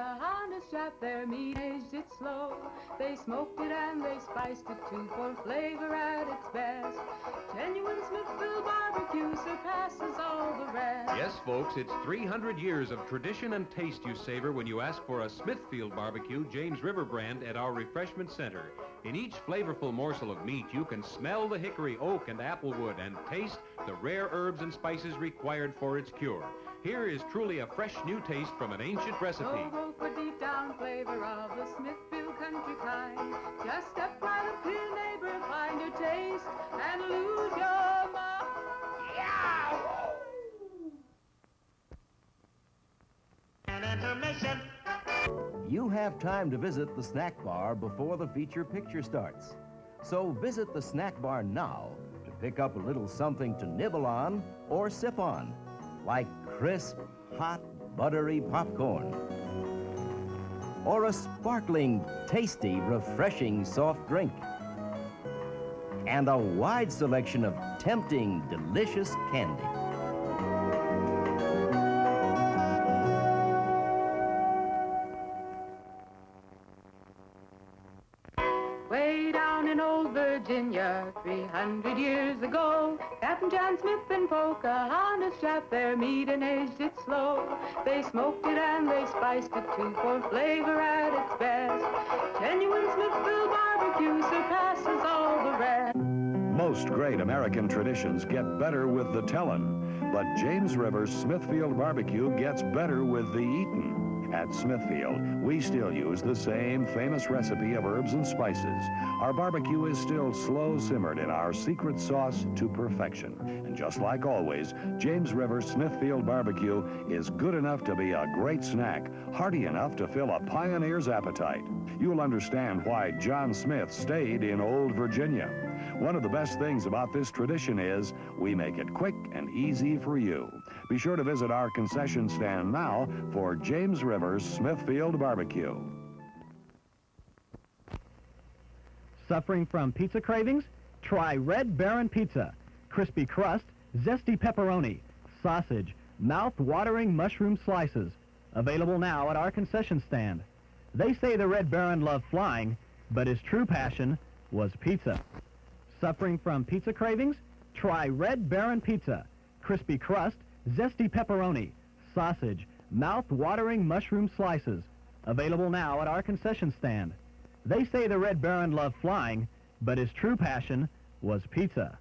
Pocahontas wrapped their meat, aged it slow. They smoked it and they spiced it too, for flavor at its best. Genuine Smithfield barbecue surpasses all the rest. Yes, folks, it's 300 years of tradition and taste you savor when you ask for a Smithfield barbecue James River brand at our refreshment center. In each flavorful morsel of meat, you can smell the hickory, oak, and applewood and taste the rare herbs and spices required for its cure. Here is truly a fresh new taste from an ancient recipe. No for deep down flavor of the Smithfield country kind. Just step right up to your neighbor, find your taste, and lose your mind. Yeah! An intermission. You have time to visit the snack bar before the feature picture starts. So visit the snack bar now to pick up a little something to nibble on or sip on, like crisp, hot, buttery popcorn, or a sparkling, tasty, refreshing soft drink, and a wide selection of tempting, delicious candy. Way down in old Virginia, 300 years ago, Captain John Smith and Pocahontas wrapped their meat and aged it slow. They smoked it and they spiced it too, for flavor at its best. Genuine Smithfield barbecue surpasses all the rest. Most great American traditions get better with the tellin', but James River's Smithfield barbecue gets better with the eatin'. At Smithfield, we still use the same famous recipe of herbs and spices. Our barbecue is still slow simmered in our secret sauce to perfection. And just like always, James River Smithfield barbecue is good enough to be a great snack, hearty enough to fill a pioneer's appetite. You'll understand why John Smith stayed in Old Virginia. One of the best things about this tradition is we make it quick and easy for you. Be sure to visit our concession stand now for James River's Smithfield barbecue. Suffering from pizza cravings? Try Red Baron Pizza. Crispy crust, zesty pepperoni, sausage, mouth-watering mushroom slices. Available now at our concession stand. They say the Red Baron loved flying, but his true passion was pizza. Suffering from pizza cravings? Try Red Baron Pizza. Crispy crust, zesty pepperoni, sausage, mouth-watering mushroom slices. Available now at our concession stand. They say the Red Baron loved flying, but his true passion was pizza.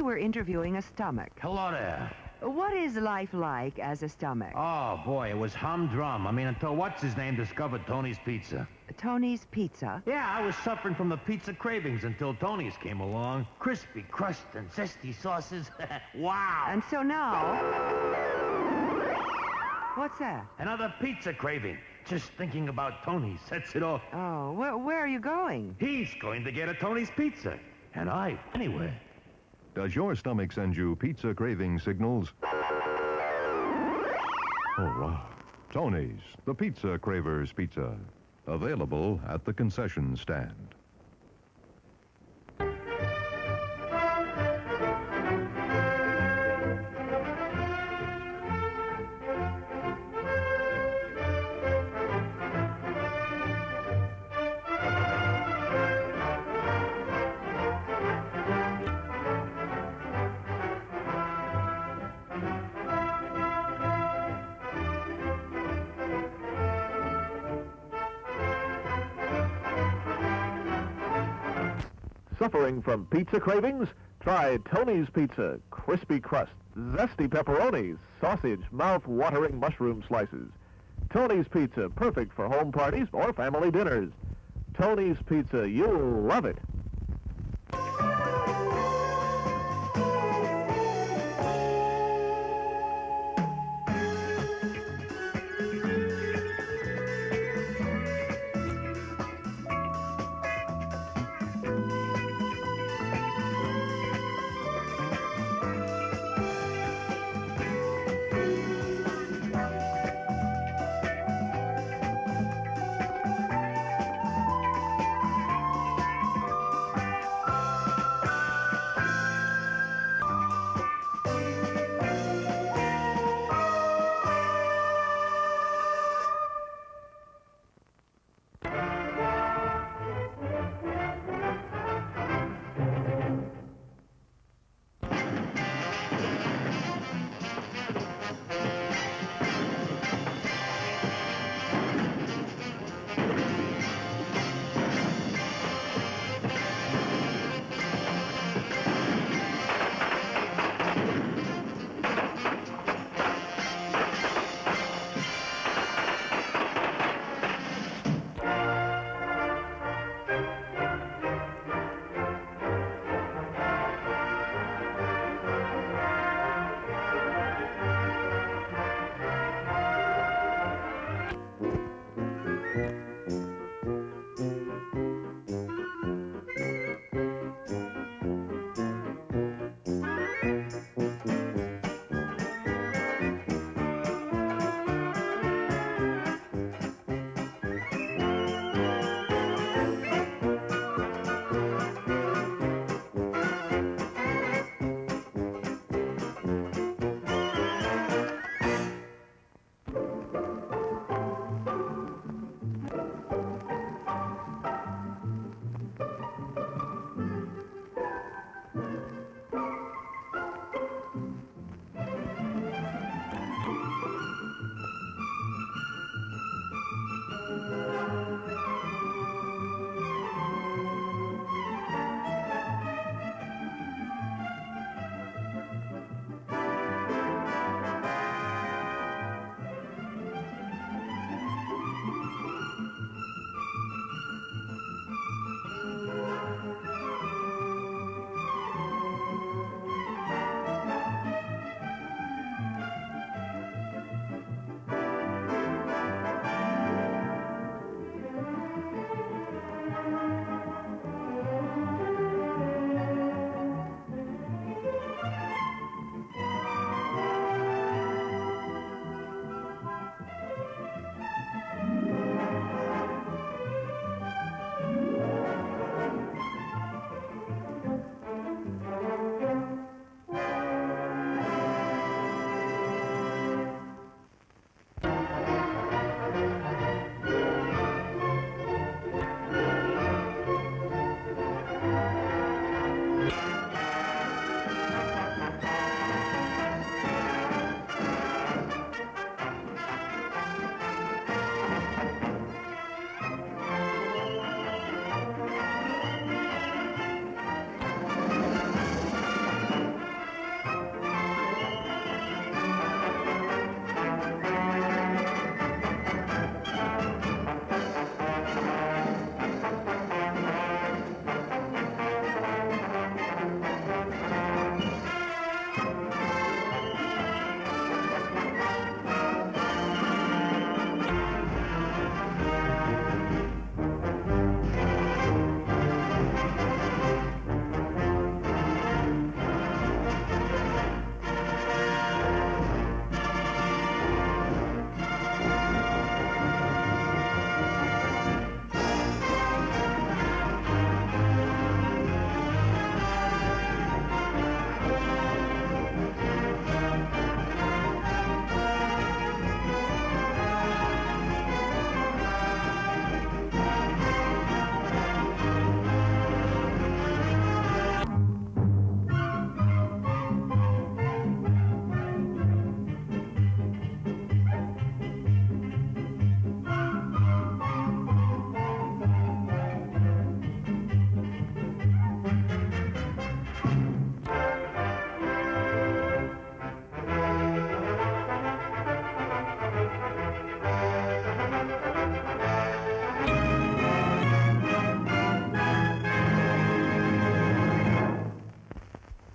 We're interviewing a stomach. Hello there. What is life like as a stomach? Oh, boy, it was humdrum. I mean, until what's-his-name discovered Tony's Pizza. Tony's Pizza? Yeah, I was suffering from the pizza cravings until Tony's came along. Crispy crust and zesty sauces. Wow. And so now... What's that? Another pizza craving. Just thinking about Tony sets it off. Oh, where are you going? He's going to get a Tony's Pizza. And I, anyway. Does your stomach send you pizza craving signals? Oh, wow. Tony's, the Pizza Cravers Pizza. Available at the concession stand. Suffering from pizza cravings? Try Tony's Pizza. Crispy crust, zesty pepperoni, sausage, mouth-watering mushroom slices. Tony's Pizza, perfect for home parties or family dinners. Tony's Pizza, you'll love it.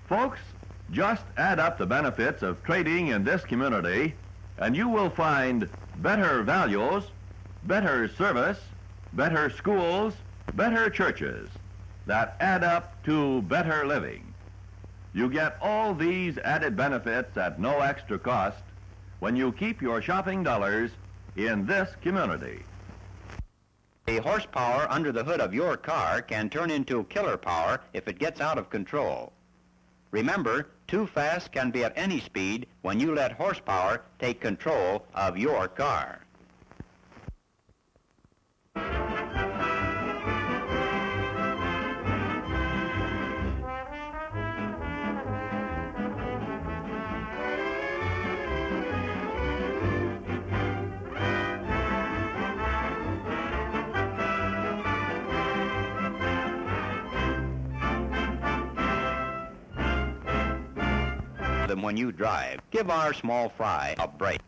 Folks, just add up the benefits of trading in this community, and you will find better values, better service, better schools, better churches that add up to better living. You get all these added benefits at no extra cost when you keep your shopping dollars in this community. The horsepower under the hood of your car can turn into killer power if it gets out of control. Remember, too fast can be at any speed when you let horsepower take control of your car. Them when you drive. Give our small fry a break.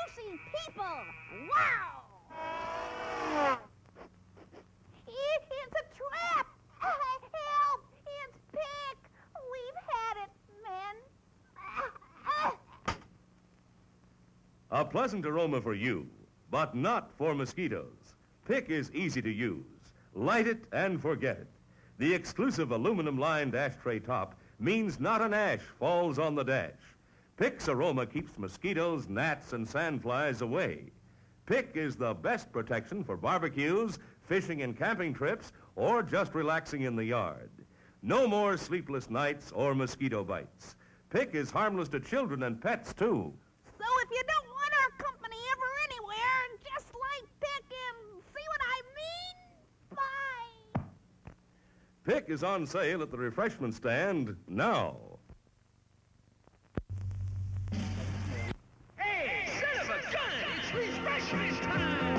pushing people. Wow! It's a trap! Help! It's Pick! We've had it, men. A pleasant aroma for you, but not for mosquitoes. Pick is easy to use. Light it and forget it. The exclusive aluminum-lined ashtray top means not an ash falls on the dash. Pick's aroma keeps mosquitoes, gnats, and sandflies away. Pick is the best protection for barbecues, fishing and camping trips, or just relaxing in the yard. No more sleepless nights or mosquito bites. Pick is harmless to children and pets, too. So if you don't want our company ever anywhere, just like Pick and see what I mean? Bye. Pick is on sale at the refreshment stand now. Hey, son of a gun! It's refreshment time!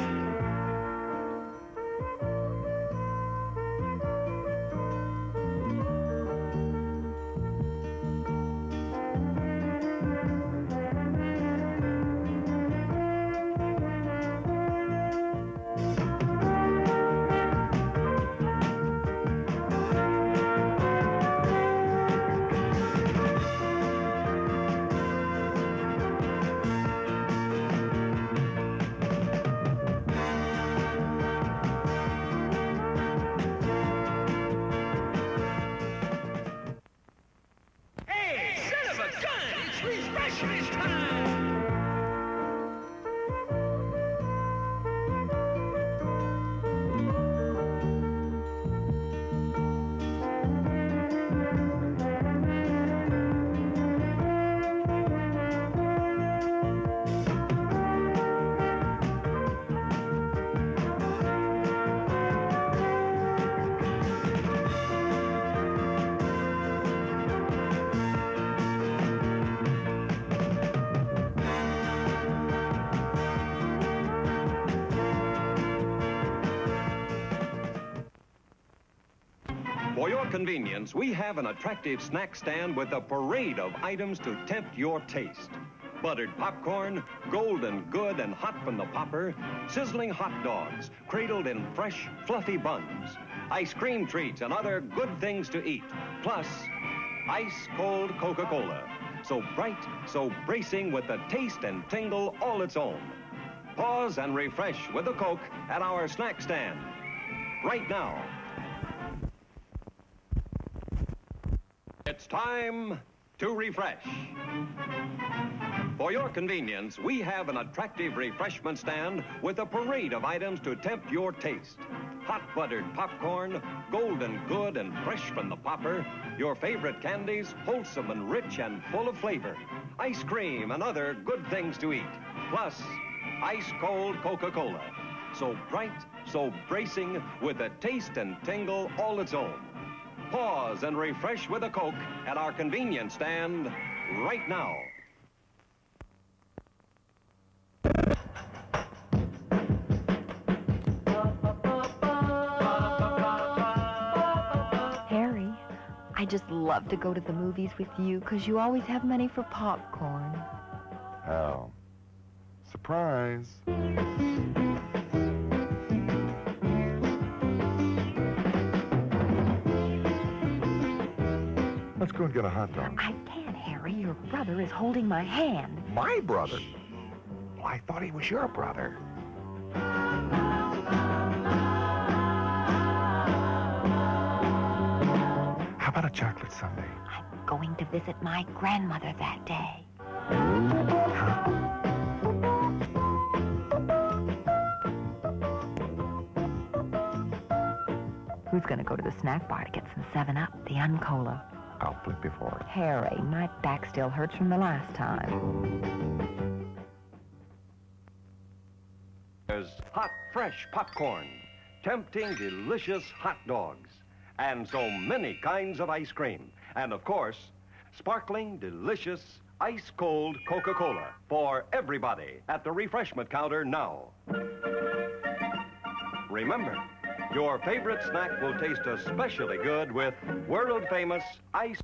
Refreshment time! For your convenience, we have an attractive snack stand with a parade of items to tempt your taste. Buttered popcorn, golden good and hot from the popper, sizzling hot dogs, cradled in fresh, fluffy buns, ice cream treats and other good things to eat, plus ice-cold Coca-Cola. So bright, so bracing with the taste and tingle all its own. Pause and refresh with a Coke at our snack stand. Right now. It's time to refresh. For your convenience, we have an attractive refreshment stand with a parade of items to tempt your taste. Hot buttered popcorn, golden good and fresh from the popper, your favorite candies, wholesome and rich and full of flavor, ice cream and other good things to eat, plus ice-cold Coca-Cola. So bright, so bracing, with a taste and tingle all its own. Pause and refresh with a Coke at our convenience stand right now. Harry, I just love to go to the movies with you because you always have money for popcorn. Oh, surprise. Let's go and get a hot dog. I can't, Harry. Your brother is holding my hand. My brother? Well, I thought he was your brother. How about a chocolate sundae? I'm going to visit my grandmother that day. Who's going to go to the snack bar to get some 7-Up, the Uncola? I'll flip you for it. Harry, my back still hurts from the last time. There's hot, fresh popcorn, tempting, delicious hot dogs, and so many kinds of ice cream. And, of course, sparkling, delicious, ice-cold Coca-Cola for everybody at the refreshment counter now. Remember, your favorite snack will taste especially good with world-famous ice.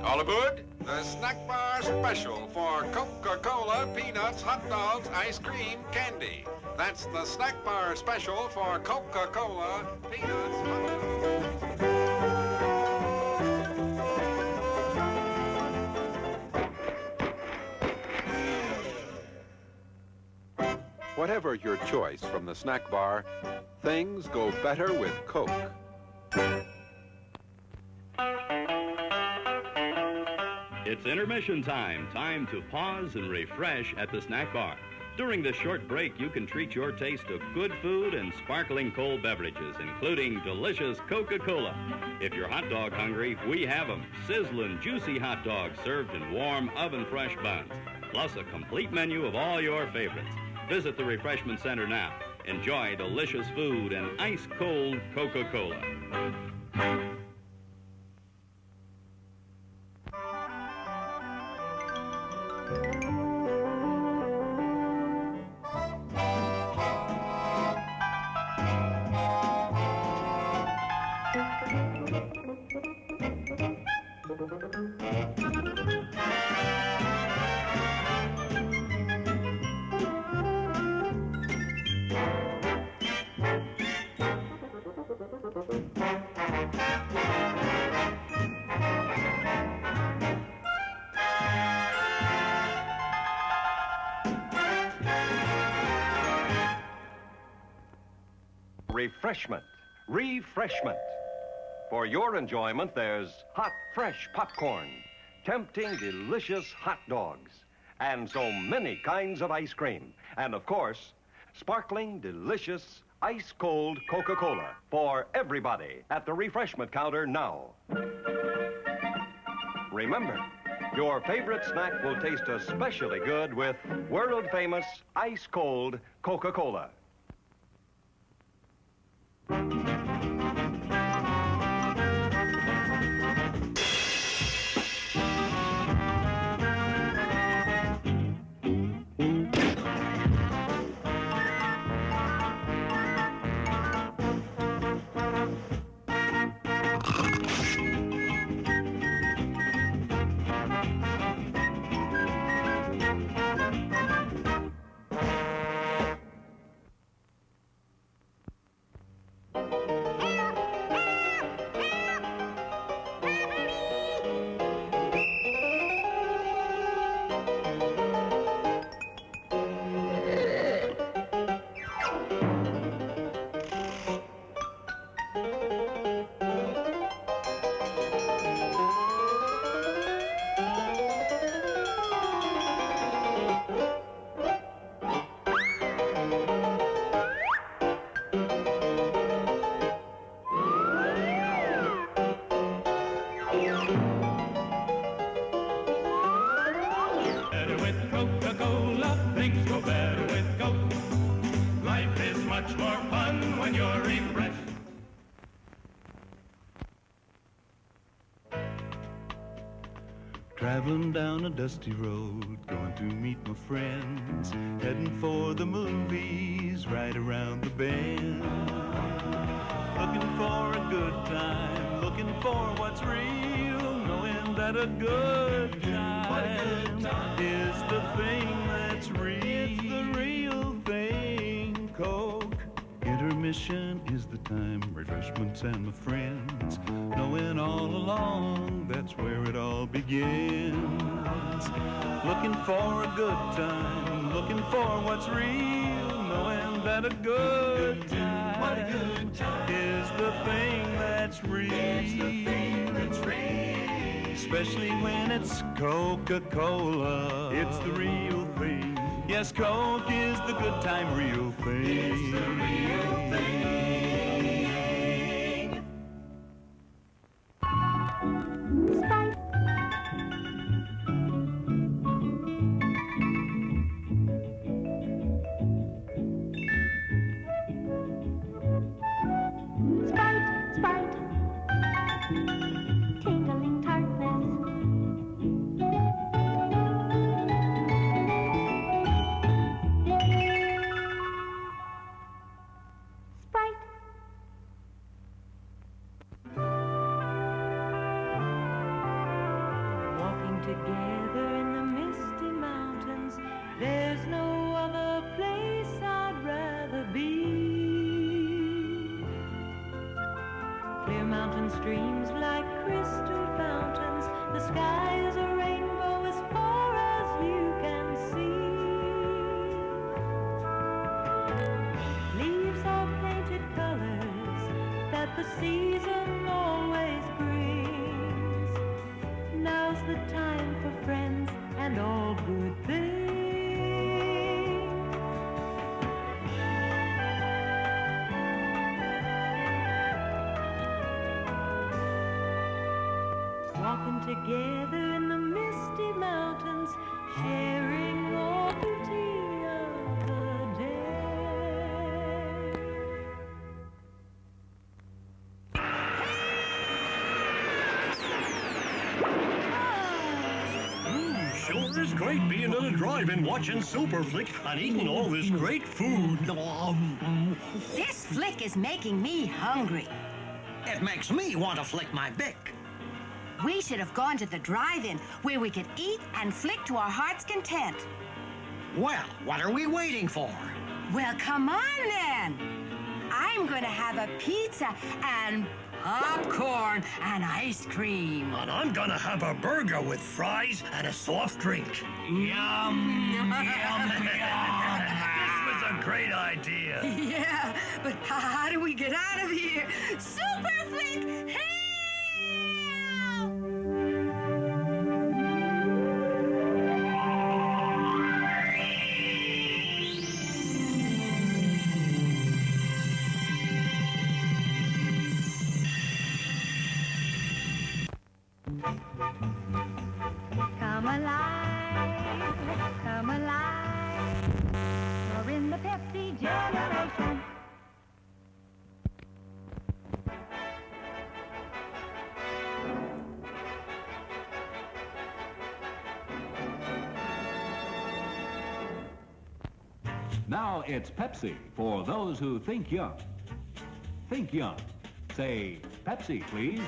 All aboard the Snack Bar Special for Coca-Cola, peanuts, hot dogs, ice cream, candy. That's the Snack Bar Special for Coca-Cola, peanuts, hot dogs. Whatever your choice from the snack bar, things go better with Coke. It's intermission time. Time to pause and refresh at the snack bar. During this short break, you can treat your taste of good food and sparkling cold beverages, including delicious Coca-Cola. If you're hot dog hungry, we have them. Sizzling, juicy hot dogs served in warm, oven-fresh buns, plus a complete menu of all your favorites. Visit the Refreshment Center now. Enjoy delicious food and ice-cold Coca-Cola. Refreshment. Refreshment. For your enjoyment, there's hot, fresh popcorn, tempting, delicious hot dogs, and so many kinds of ice cream. And, of course, sparkling, delicious, ice-cold Coca-Cola for everybody at the refreshment counter now. Remember, your favorite snack will taste especially good with world-famous ice-cold Coca-Cola. Better with Coca-Cola, things go better with Coke. Life is much more fun when you're refreshed. Traveling down a dusty road, going to meet my friends, heading for the movies right around the bend. good time, looking for what's real, knowing that a good time is the thing that's real. It's the real thing, Coke. Intermission is the time, refreshments and my friends, knowing all along that's where it all begins. Looking for a good time, looking for what's real, knowing that a good time is the thing that's real. Especially when it's Coca-Cola. It's the real thing. Yes, Coke is the good time real thing. It's the real thing. Together in the misty mountains, there's no other place I'd rather be. Clear mountain streams like crystal fountains, the sky is a rainbow as far as you can see. Leaves are painted colors that the season always brings. Now's the time for friends and all good things. Walking together in the misty mountains, sharing all the tea of the day. Sure is great being at a drive-in watching Super Flick and eating all this great food. This flick is making me hungry. It makes me want to flick my Bic. We should have gone to the drive-in where we could eat and flick to our heart's content. Well, what are we waiting for? Well, come on then. I'm going to have a pizza and popcorn and ice cream. And I'm gonna have a burger with fries and a soft drink. Yum, yum, yum. This was a great idea. Yeah, but how do we get out of here? Super Flick, help! Come alive, come alive. You're in the Pepsi generation. Now it's Pepsi for those who think young. Think young. Say Pepsi, please.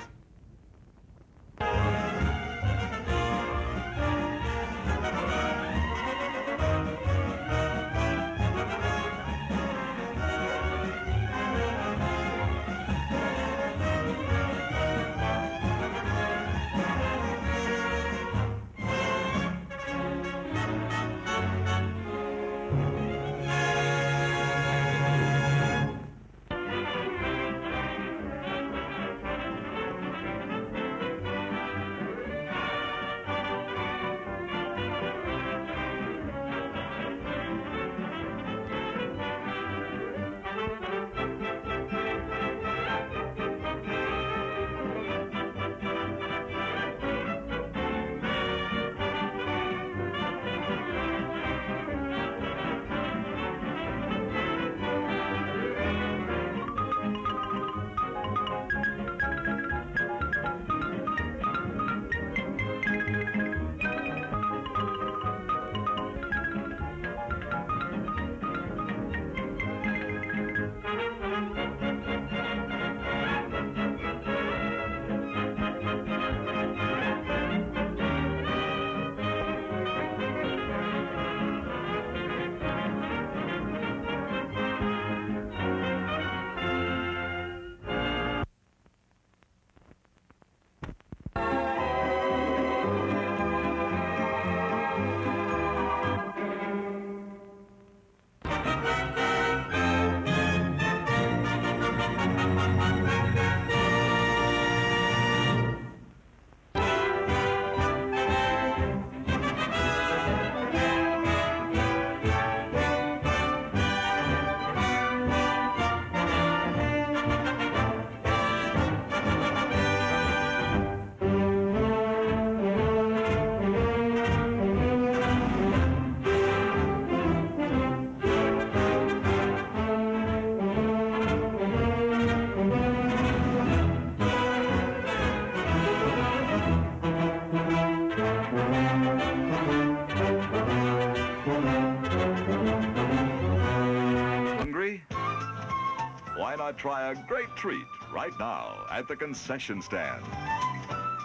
Why not try a great treat right now at the concession stand?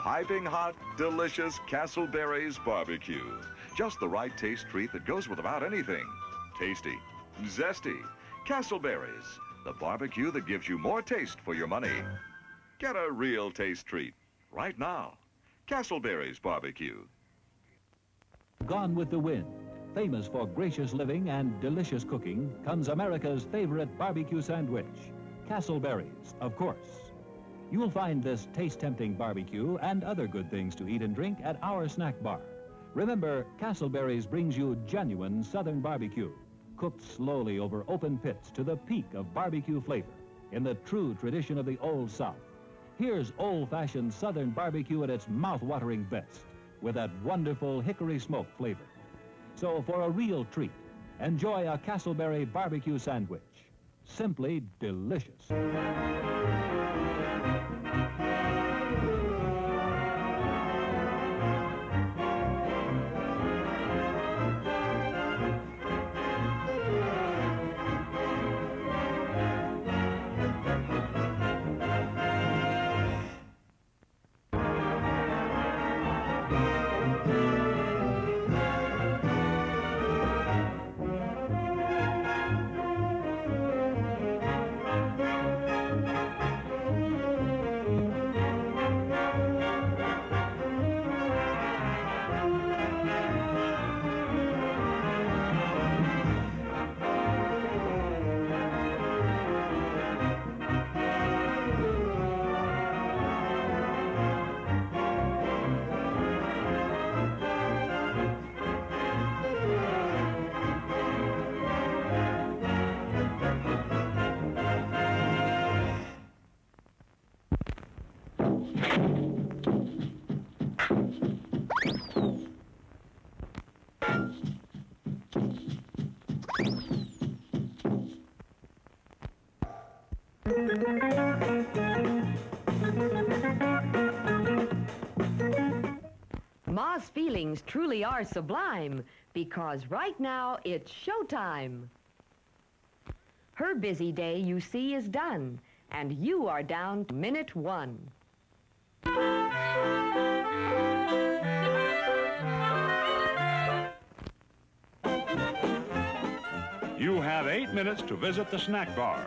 Piping hot, delicious Castleberry's barbecue. Just the right taste treat that goes with about anything. Tasty, zesty, Castleberry's, the barbecue that gives you more taste for your money. Get a real taste treat right now. Castleberry's barbecue. Gone with the Wind. Famous for gracious living and delicious cooking, comes America's favorite barbecue sandwich, Castleberry's, of course. You'll find this taste-tempting barbecue and other good things to eat and drink at our snack bar. Remember, Castleberry's brings you genuine Southern barbecue, cooked slowly over open pits to the peak of barbecue flavor in the true tradition of the Old South. Here's old-fashioned Southern barbecue at its mouth-watering best, with that wonderful hickory smoke flavor. So for a real treat, enjoy a Castleberry barbecue sandwich. Simply delicious. Ma's feelings truly are sublime, because right now it's showtime. Her busy day, you see, is done, and you are down to minute 1. You have 8 minutes to visit the snack bar.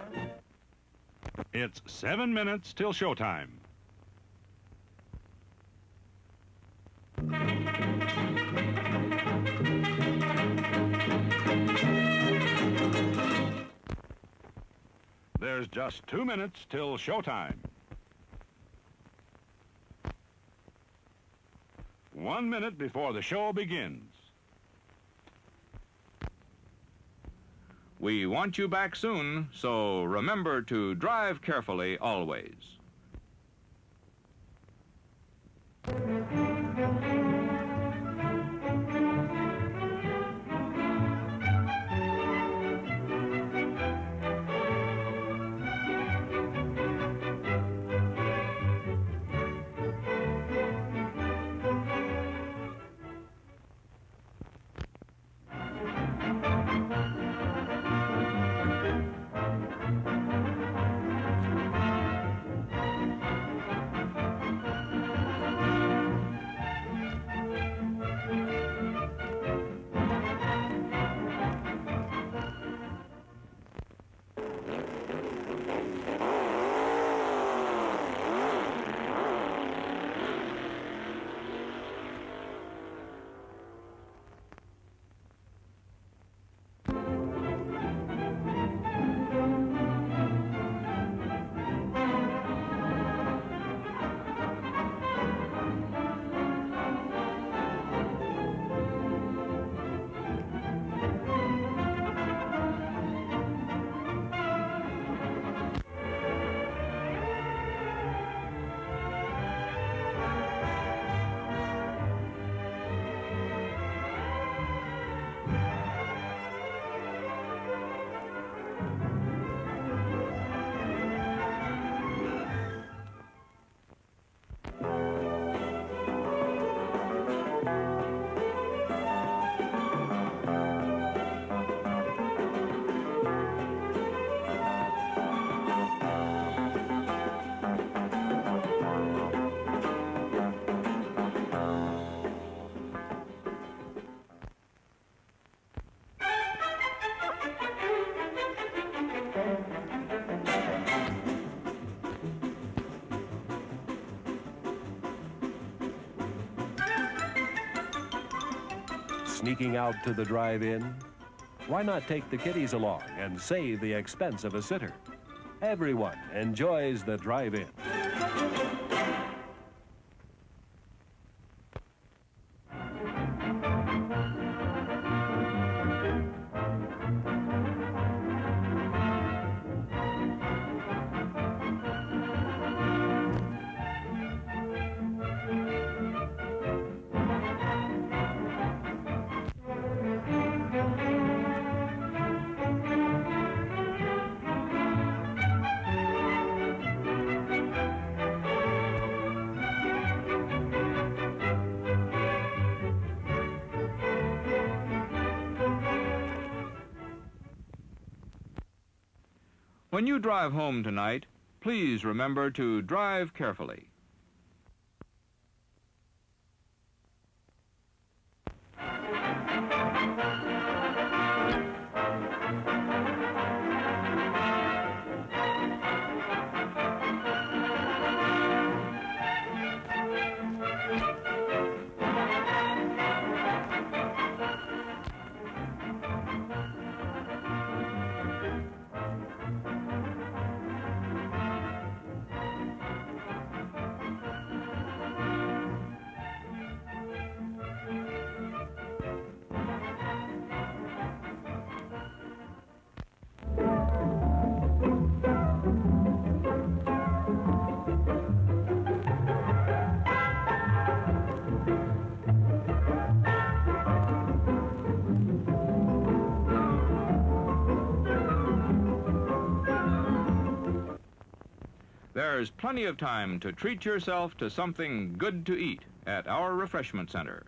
It's 7 minutes till showtime. There's just 2 minutes till showtime. 1 minute before the show begins. We want you back soon, so remember to drive carefully always. sneaking out to the drive-in? Why not take the kiddies along and save the expense of a sitter? Everyone enjoys the drive-in. When you drive home tonight, please remember to drive carefully. There's plenty of time to treat yourself to something good to eat at our refreshment center.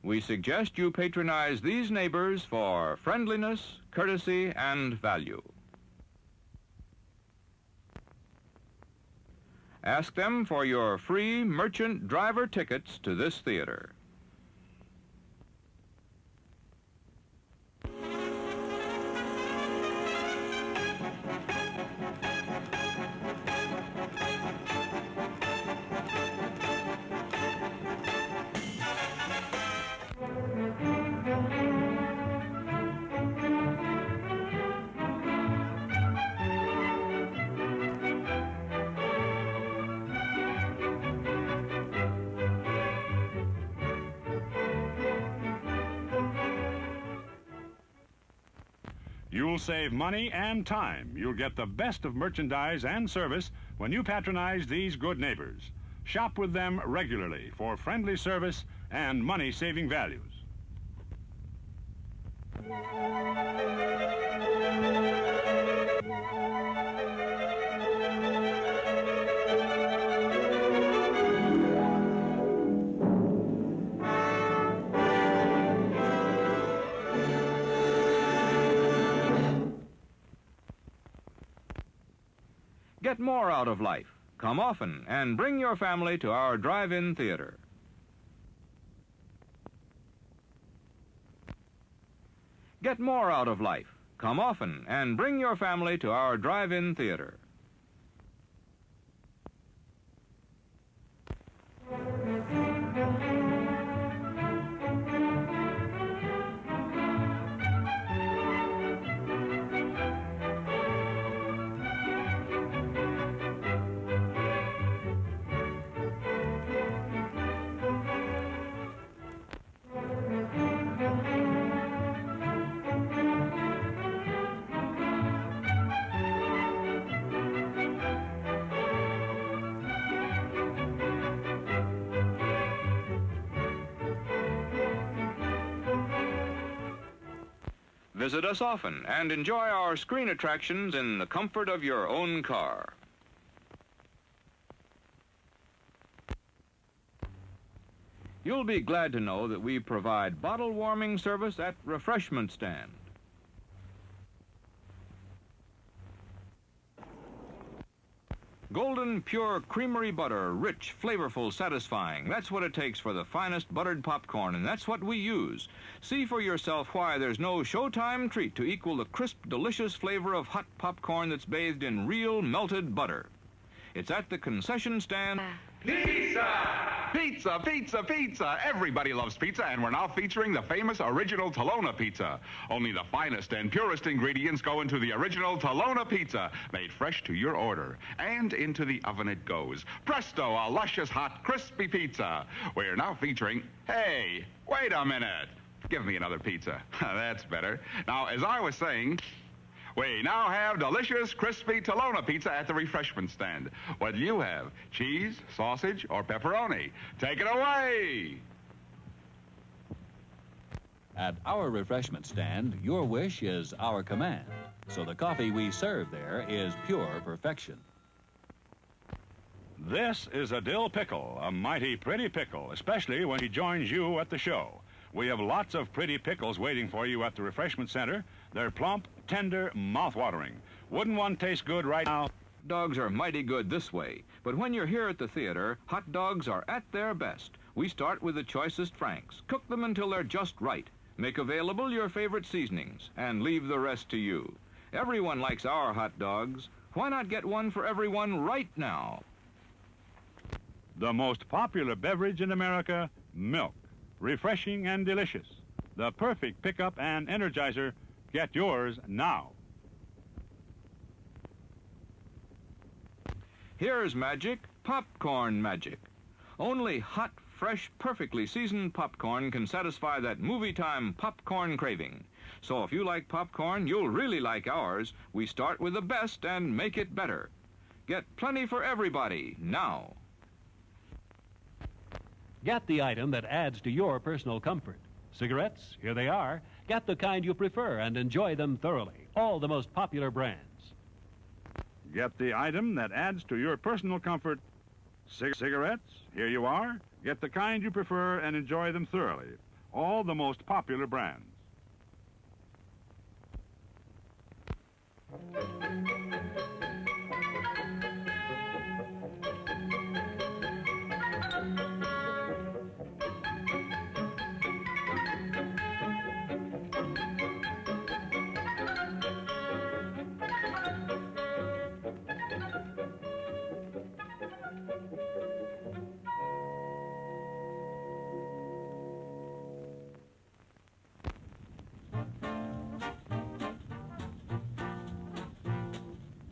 We suggest you patronize these neighbors for friendliness, courtesy, and value. Ask them for your free merchant driver tickets to this theater. You'll save money and time. You'll get the best of merchandise and service when you patronize these good neighbors. Shop with them regularly for friendly service and money-saving values. Get more out of life. Come often and bring your family to our drive-in theater. Get more out of life. Come often and bring your family to our drive-in theater. Visit us often and enjoy our screen attractions in the comfort of your own car. You'll be glad to know that we provide bottle warming service at refreshment stand. Golden Pure Creamery Butter, rich, flavorful, satisfying. That's what it takes for the finest buttered popcorn, and that's what we use. See for yourself why there's no Showtime treat to equal the crisp, delicious flavor of hot popcorn that's bathed in real melted butter. It's at the concession stand. Pizza! Pizza, pizza, pizza! Everybody loves pizza, and we're now featuring the famous original Tolona pizza. Only the finest and purest ingredients go into the original Tolona pizza, made fresh to your order. And into the oven it goes. Presto, a luscious, hot, crispy pizza. We're now featuring... Hey, wait a minute. Give me another pizza. That's better. Now, as I was saying... We now have delicious, crispy Tolona pizza at the refreshment stand. What do you have? Cheese, sausage, or pepperoni? Take it away! At our refreshment stand, your wish is our command. So the coffee we serve there is pure perfection. This is a dill pickle, a mighty pretty pickle, especially when he joins you at the show. We have lots of pretty pickles waiting for you at the refreshment center. They're plump, tender, mouth-watering. Wouldn't one taste good right now? Dogs are mighty good this way, but when you're here at the theater, hot dogs are at their best. We start with the choicest Franks, cook them until they're just right, make available your favorite seasonings, and leave the rest to you. Everyone likes our hot dogs. Why not get one for everyone right now? The most popular beverage in America, milk. Refreshing and delicious. The perfect pickup and energizer. Get yours now. Here's magic, popcorn magic. Only hot, fresh, perfectly seasoned popcorn can satisfy that movie time popcorn craving. So if you like popcorn, you'll really like ours. We start with the best and make it better. Get plenty for everybody now. Get the item that adds to your personal comfort. Cigarettes, here they are. Get the kind you prefer and enjoy them thoroughly. All the most popular brands. Get the item that adds to your personal comfort. Cigarettes, here you are. Get the kind you prefer and enjoy them thoroughly. All the most popular brands.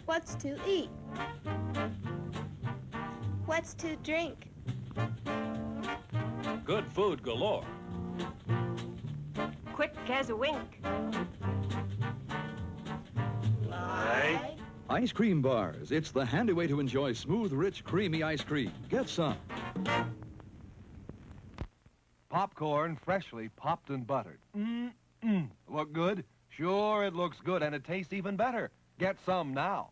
What's to eat? What's to drink? Good food galore. Quick as a wink. Ice cream bars. It's the handy way to enjoy smooth, rich, creamy ice cream. Get some. Popcorn freshly popped and buttered. Look good? Sure, it looks good, and it tastes even better. Get some now.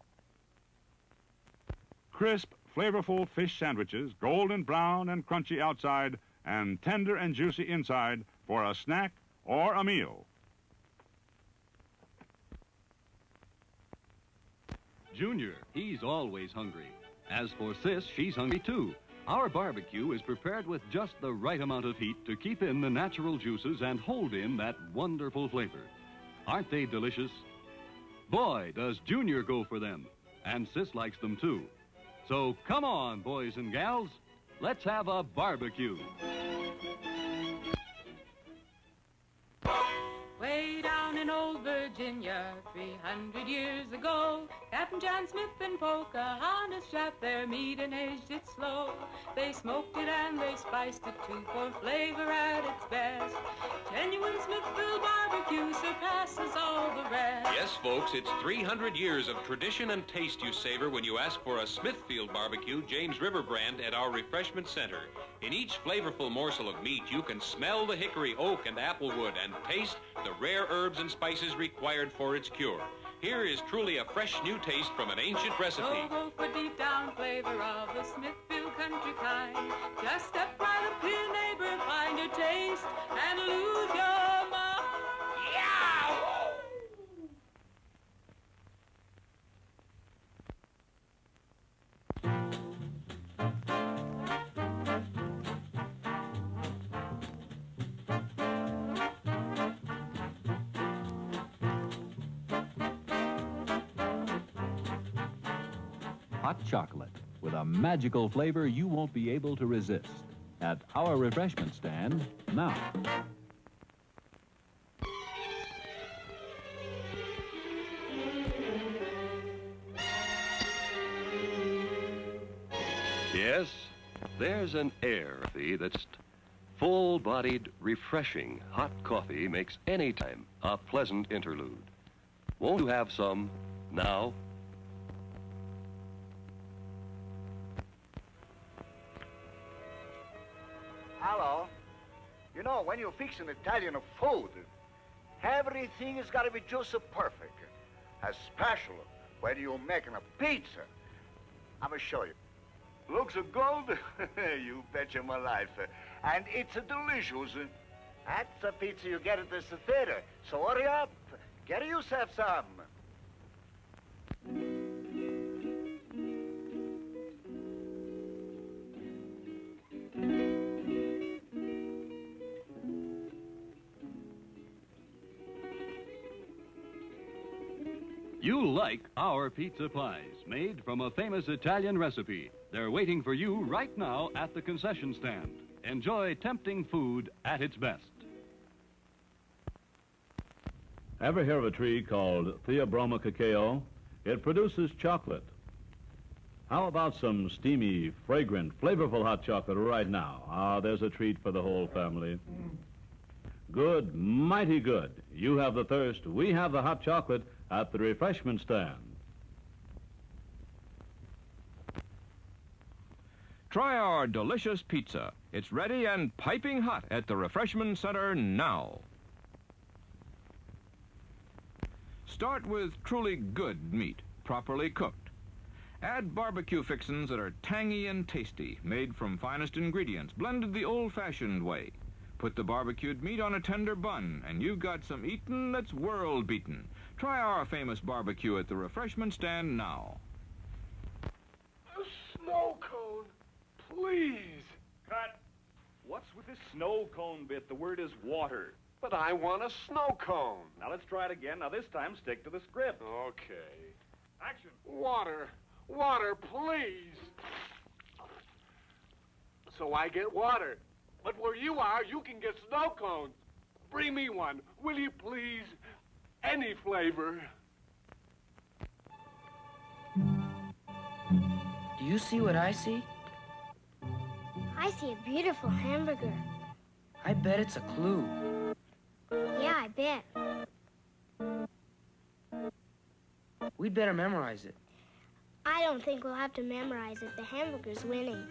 Crisp, flavorful fish sandwiches, golden brown and crunchy outside, and tender and juicy inside for a snack or a meal. Junior, he's always hungry. As for Sis, she's hungry too. Our barbecue is prepared with just the right amount of heat to keep in the natural juices and hold in that wonderful flavor. Aren't they delicious? Boy, does Junior go for them. And Sis likes them too. So come on, boys and gals. Let's have a barbecue. Way down in old Virginia, 300 years ago, Captain John Smith and Pocahontas shot their meat and aged it slow. They smoked it and they spiced it too, for flavor at its best. Genuine Smithfield barbecue surpasses all the rest. Yes, folks, it's 300 years of tradition and taste you savor when you ask for a Smithfield barbecue James River brand at our refreshment center. In each flavorful morsel of meat, you can smell the hickory, oak, and applewood and taste the rare herbs and spices required for its cure. Here is truly a fresh new taste from an ancient recipe. Go for deep down flavor of the Smithfield country kind. Just step by the peer neighbor, find your taste, and lose your mind. Yeah! Hot chocolate with a magical flavor you won't be able to resist. At our refreshment stand now. Yes, there's an air that's full-bodied, refreshing. Hot coffee makes any time a pleasant interlude. Won't you have some now? Hello. You know, when you fix an Italian food, everything has got to be just perfect. Especially when you're making a pizza. I'm going to show you. Looks good? You betcha my life. And it's delicious. That's the pizza you get at the theater. So hurry up. Get yourself some. You'll like our pizza pies, made from a famous Italian recipe. They're waiting for you right now at the concession stand. Enjoy tempting food at its best. Ever hear of a tree called Theobroma cacao? It produces chocolate. How about some steamy, fragrant, flavorful hot chocolate right now? Ah, there's a treat for the whole family. Good, mighty good. You have the thirst, we have the hot chocolate at the refreshment stand. Try our delicious pizza. It's ready and piping hot at the refreshment center now. Start with truly good meat, properly cooked. Add barbecue fixins that are tangy and tasty, made from finest ingredients, blended the old-fashioned way. Put the barbecued meat on a tender bun, and you've got some eatin' that's world-beaten. Try our famous barbecue at the refreshment stand now. A snow cone, please. Cut. What's with this snow cone bit? The word is water. But I want a snow cone. Now let's try it again. Now this time stick to the script. Okay. Action. Water, water, please. So I get water. But where you are, you can get snow cones. Bring me one, will you please? Any flavor. Do you see what I see? I see a beautiful hamburger. I bet it's a clue. Yeah, I bet. We'd better memorize it. I don't think we'll have to memorize it. The hamburger's winning.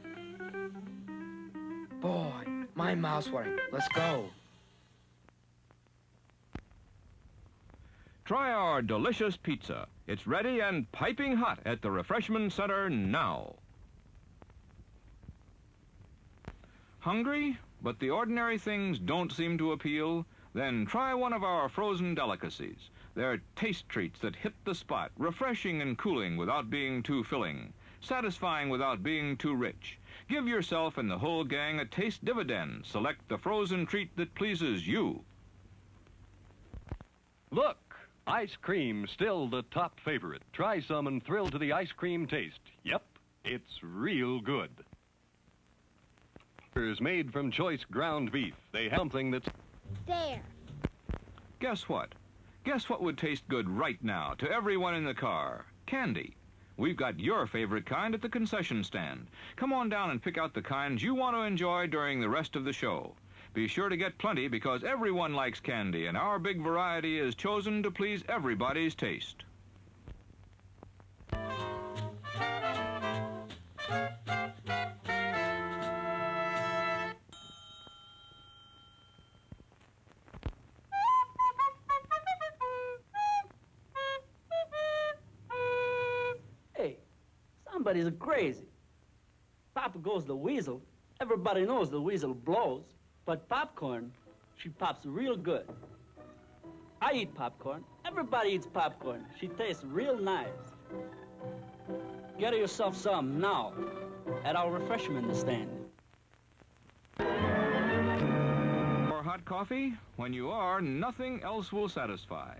Boy, my mouth's watering. Let's go. Try our delicious pizza. It's ready and piping hot at the refreshment center now. Hungry, but the ordinary things don't seem to appeal? Then try one of our frozen delicacies. They're taste treats that hit the spot, refreshing and cooling without being too filling, satisfying without being too rich. Give yourself and the whole gang a taste dividend. Select the frozen treat that pleases you. Look, ice cream, still the top favorite. Try some and thrill to the ice cream taste. Yep, it's real good. Is made from choice ground beef. They have something that's... There. Guess what? Guess what would taste good right now to everyone in the car? Candy. We've got your favorite kind at the concession stand. Come on down and pick out the kinds you want to enjoy during the rest of the show. Be sure to get plenty because everyone likes candy, and our big variety is chosen to please everybody's taste. Everybody's crazy. Papa goes the weasel. Everybody knows the weasel blows. But popcorn, she pops real good. I eat popcorn. Everybody eats popcorn. She tastes real nice. Get yourself some now at our refreshment stand. Or hot coffee? When you are, nothing else will satisfy.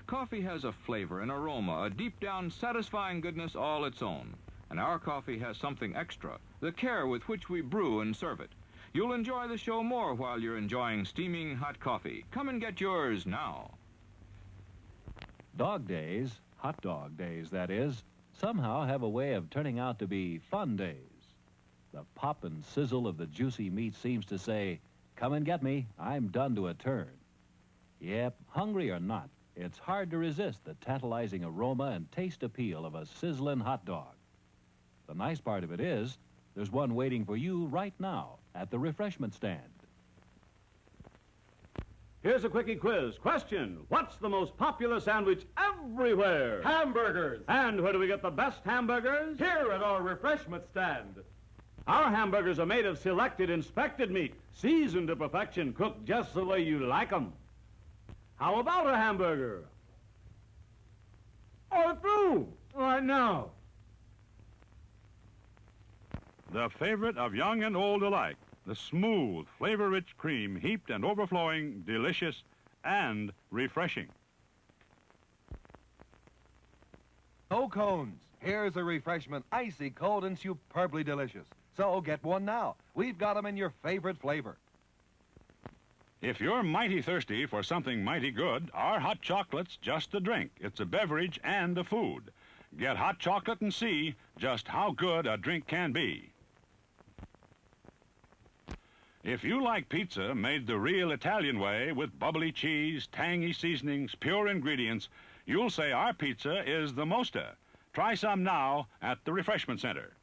Coffee has a flavor, an aroma, a deep-down satisfying goodness all its own. And our coffee has something extra, the care with which we brew and serve it. You'll enjoy the show more while you're enjoying steaming hot coffee. Come and get yours now. Dog days, hot dog days that is, somehow have a way of turning out to be fun days. The pop and sizzle of the juicy meat seems to say, come and get me, I'm done to a turn. Yep, hungry or not, it's hard to resist the tantalizing aroma and taste appeal of a sizzling hot dog. The nice part of it is, there's one waiting for you right now at the refreshment stand. Here's a quickie quiz. Question: what's the most popular sandwich everywhere? Hamburgers. And where do we get the best hamburgers? Here at our refreshment stand. Our hamburgers are made of selected, inspected meat, seasoned to perfection, cooked just the way you like them. How about a hamburger? Or through, right now. The favorite of young and old alike, the smooth, flavor-rich cream, heaped and overflowing, delicious, and refreshing. No cones. Here's a refreshment, icy cold and superbly delicious. So get one now. We've got them in your favorite flavor. If you're mighty thirsty for something mighty good, our hot chocolate's just a drink. It's a beverage and a food. Get hot chocolate and see just how good a drink can be. If you like pizza made the real Italian way with bubbly cheese, tangy seasonings, pure ingredients, you'll say our pizza is the mosta. Try some now at the Refreshment Center.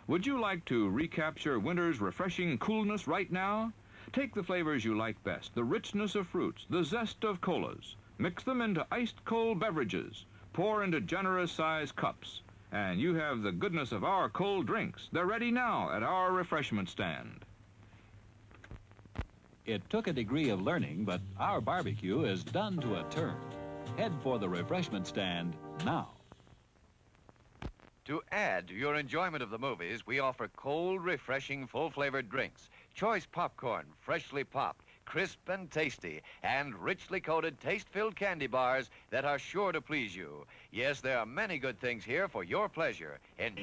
Would you like to recapture winter's refreshing coolness right now? Take the flavors you like best, the richness of fruits, the zest of colas. Mix them into iced cold beverages. Pour into generous-sized cups. And you have the goodness of our cold drinks. They're ready now at our refreshment stand. It took a degree of learning, but our barbecue is done to a turn. Head for the refreshment stand now. To add to your enjoyment of the movies, we offer cold, refreshing, full-flavored drinks. Choice popcorn, freshly popped, crisp and tasty, and richly coated, taste-filled candy bars that are sure to please you. Yes, there are many good things here for your pleasure. And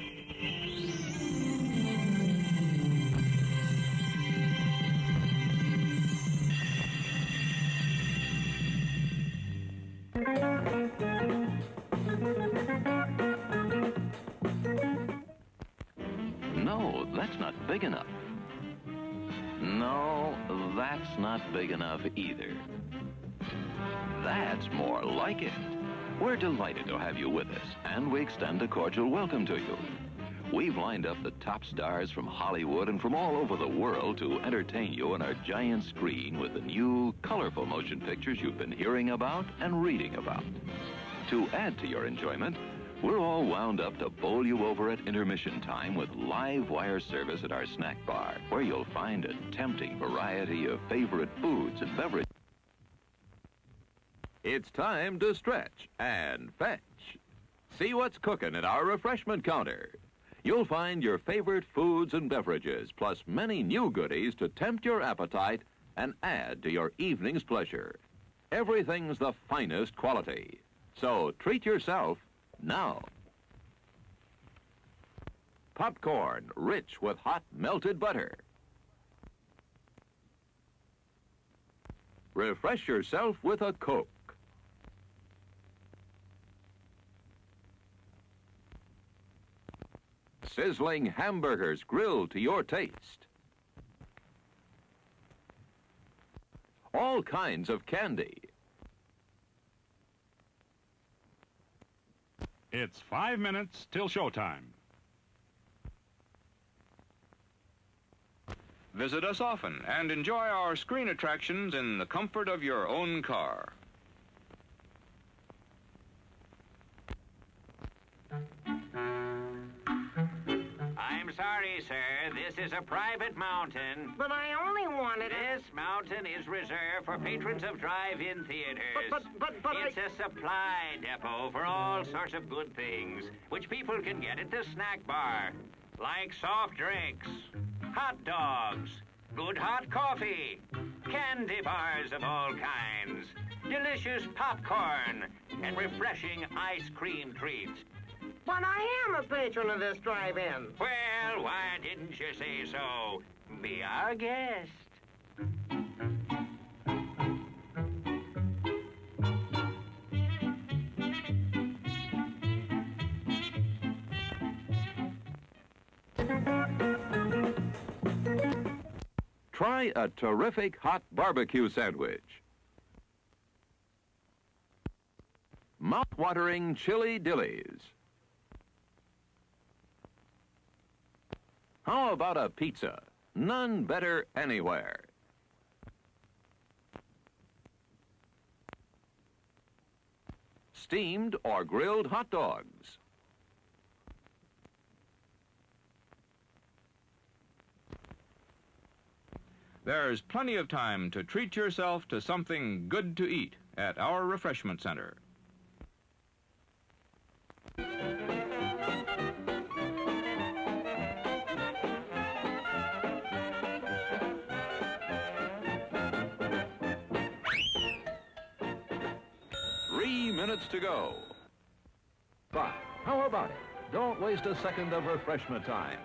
No, that's not big enough. No, that's not big enough either. That's more like it. We're delighted to have you with us, and we extend a cordial welcome to you. We've lined up the top stars from Hollywood and from all over the world to entertain you on our giant screen with the new, colorful motion pictures you've been hearing about and reading about. To add to your enjoyment, we're all wound up to bowl you over at intermission time with live wire service at our snack bar, where you'll find a tempting variety of favorite foods and beverages. It's time to stretch and fetch. See what's cooking at our refreshment counter. You'll find your favorite foods and beverages, plus many new goodies to tempt your appetite and add to your evening's pleasure. Everything's the finest quality. So treat yourself now. Popcorn, rich with hot melted butter. Refresh yourself with a Coke. Sizzling hamburgers grilled to your taste. All kinds of candy. It's 5 minutes till showtime. Visit us often and enjoy our screen attractions in the comfort of your own car. sorry, sir. This is a private mountain. But I only wanted it. This mountain is reserved for patrons of drive-in theaters. But it's a supply depot for all sorts of good things, which people can get at the snack bar, like soft drinks, hot dogs, good hot coffee, candy bars of all kinds, delicious popcorn, and refreshing ice cream treats. But I am a patron of this drive-in. Well, why didn't you say so? Be our guest. Try a terrific hot barbecue sandwich. Mouth-watering chili dillies. How about a pizza? None better anywhere. Steamed or grilled hot dogs. There's plenty of time to treat yourself to something good to eat at our refreshment center. Minutes to go. But how about it? Don't waste a second of refreshment time.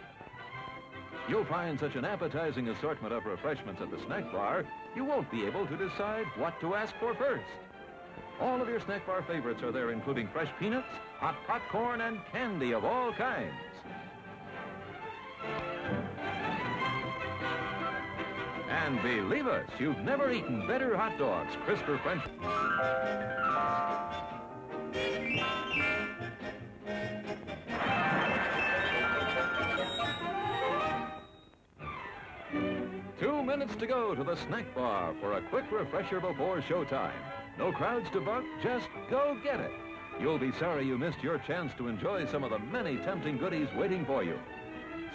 You'll find such an appetizing assortment of refreshments at the snack bar, you won't be able to decide what to ask for first. All of your snack bar favorites are there, including fresh peanuts, hot popcorn, and candy of all kinds. And believe us, you've never eaten better hot dogs, crisper French... 2 minutes to go to the snack bar for a quick refresher before showtime. No crowds to buck, just go get it. You'll be sorry you missed your chance to enjoy some of the many tempting goodies waiting for you.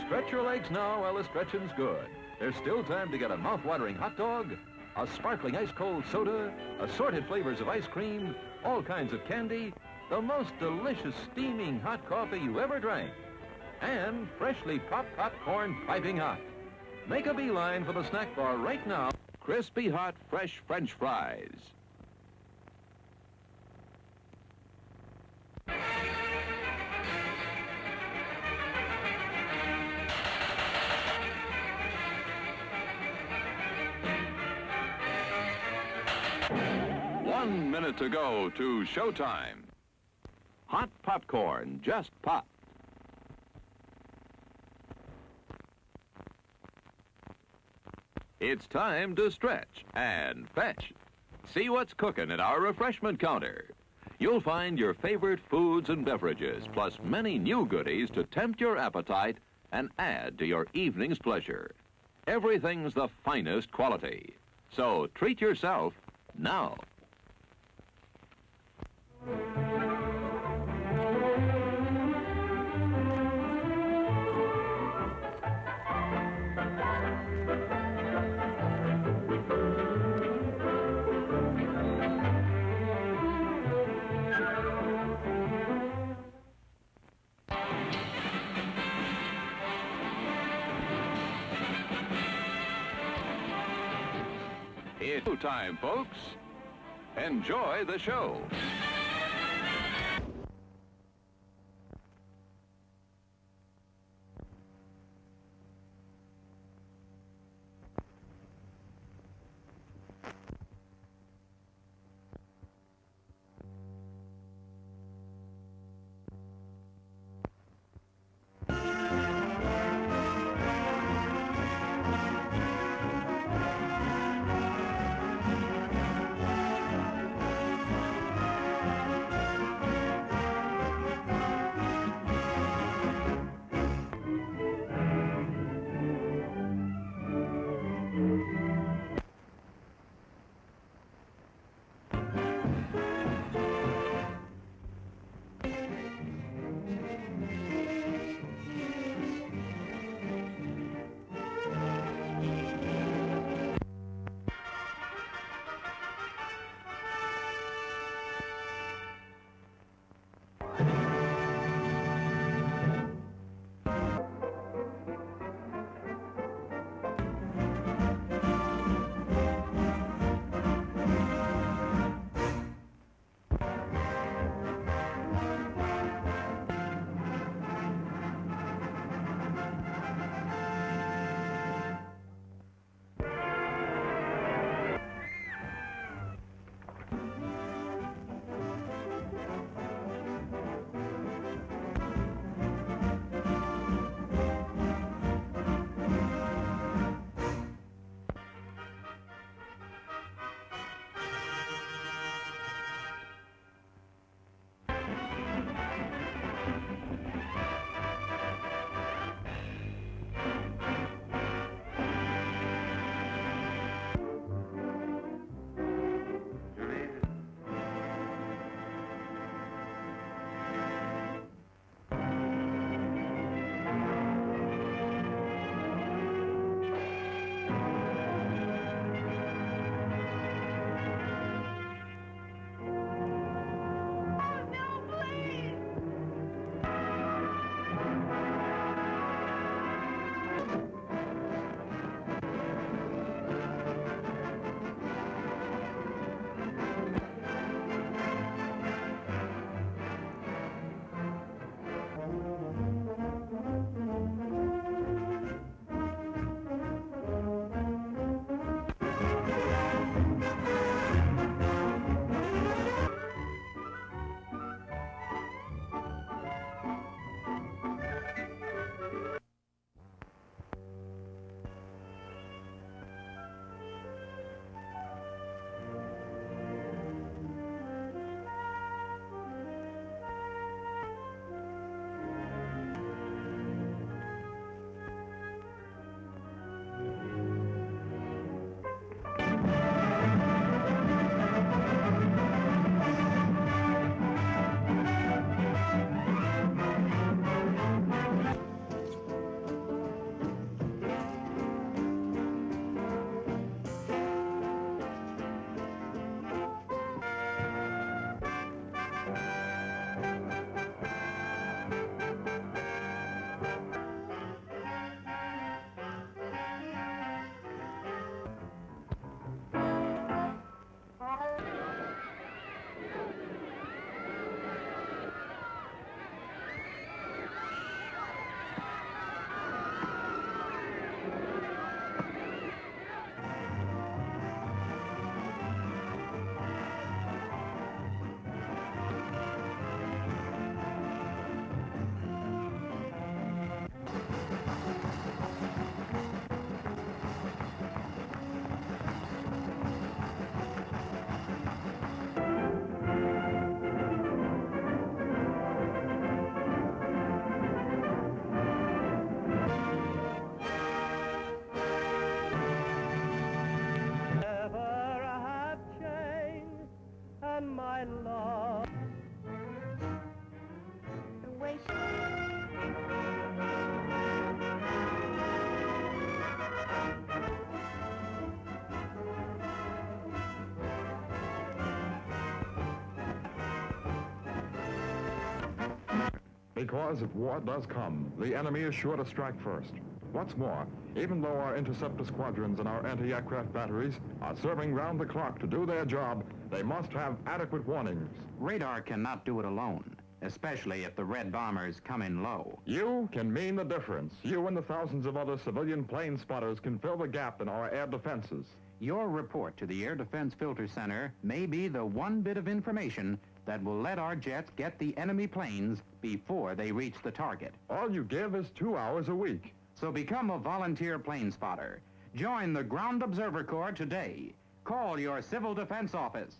Stretch your legs now while the stretching's good. There's still time to get a mouth-watering hot dog, a sparkling ice-cold soda, assorted flavors of ice cream, all kinds of candy, the most delicious steaming hot coffee you ever drank, and freshly popped popcorn piping hot. Make a beeline for the snack bar right now. Crispy hot, fresh French fries. One minute to go to showtime. Hot popcorn just popped. It's time to stretch and fetch. See what's cooking at our refreshment counter. You'll find your favorite foods and beverages, plus many new goodies to tempt your appetite and add to your evening's pleasure. Everything's the finest quality. So treat yourself now. It's time, folks. Enjoy the show. my love. The way Because if war does come, the enemy is sure to strike first. What's more, even though our interceptor squadrons and our anti-aircraft batteries are serving round the clock to do their job, they must have adequate warnings. Radar cannot do it alone, especially if the red bombers come in low. You can mean the difference. You and the thousands of other civilian plane spotters can fill the gap in our air defenses. Your report to the Air Defense Filter Center may be the one bit of information that will let our jets get the enemy planes before they reach the target. All you give is 2 hours a week. So become a volunteer plane spotter. Join the Ground Observer Corps today. Call your Civil Defense Office.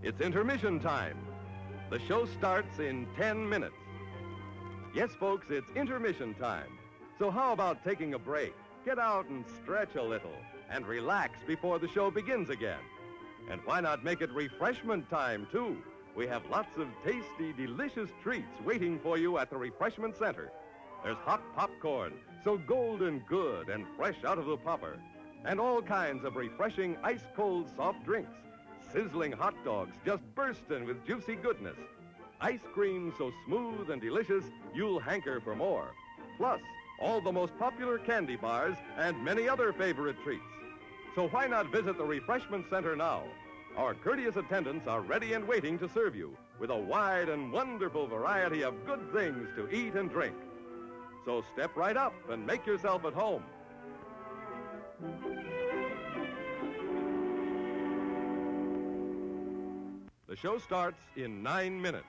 It's intermission time. The show starts in 10 minutes. Yes, folks, it's intermission time. So how about taking a break? Get out and stretch a little and relax before the show begins again. And why not make it refreshment time, too? We have lots of tasty, delicious treats waiting for you at the refreshment center. There's hot popcorn, so golden good and fresh out of the popper. And all kinds of refreshing ice-cold soft drinks. Sizzling hot dogs just bursting with juicy goodness. Ice cream so smooth and delicious, you'll hanker for more. Plus, all the most popular candy bars and many other favorite treats. So why not visit the refreshment center now? Our courteous attendants are ready and waiting to serve you with a wide and wonderful variety of good things to eat and drink. So step right up and make yourself at home. The show starts in 9 minutes.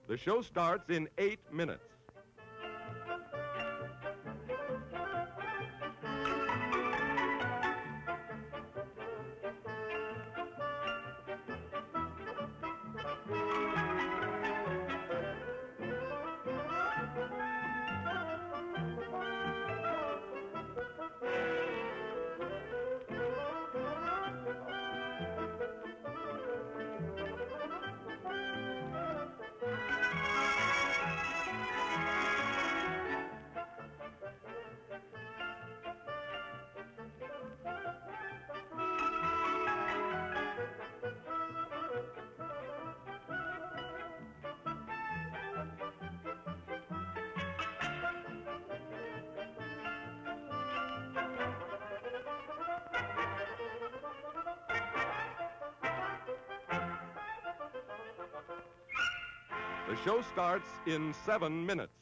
The show starts in 8 minutes. The show starts in 7 minutes.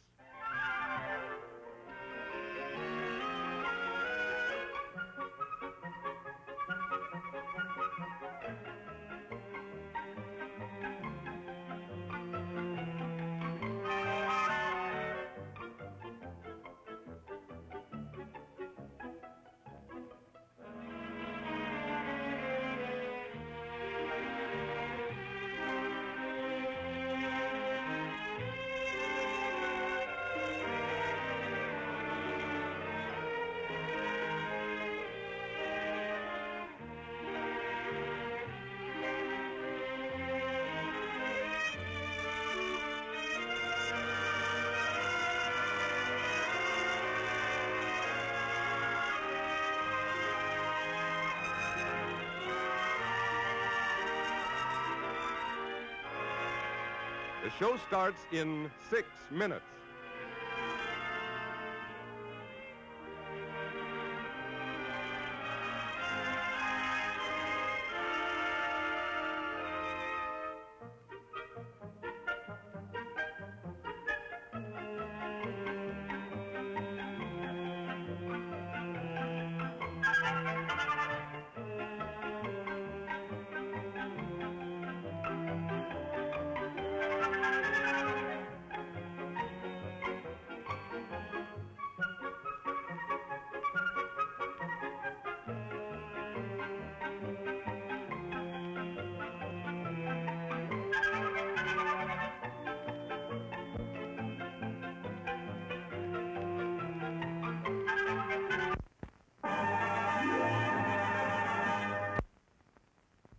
The show starts in 6 minutes.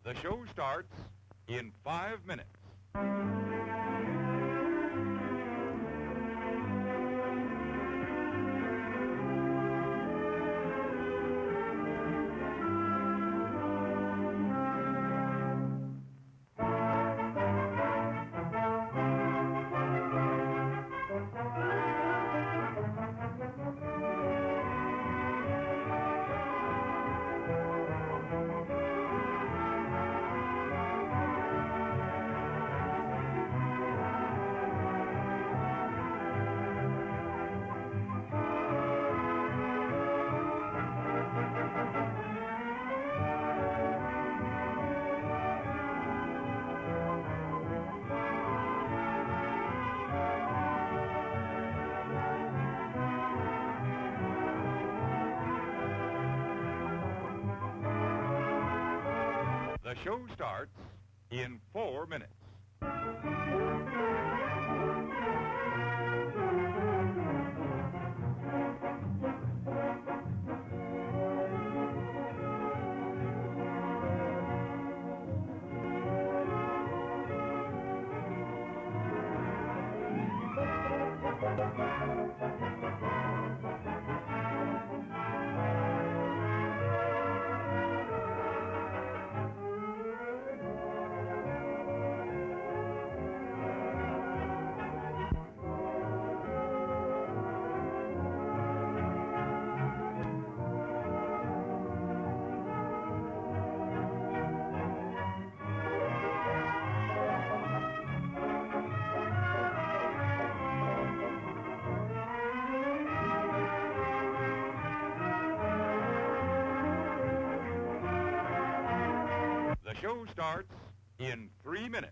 The show starts in 5 minutes. The show starts in 4 minutes. The show starts in 3 minutes.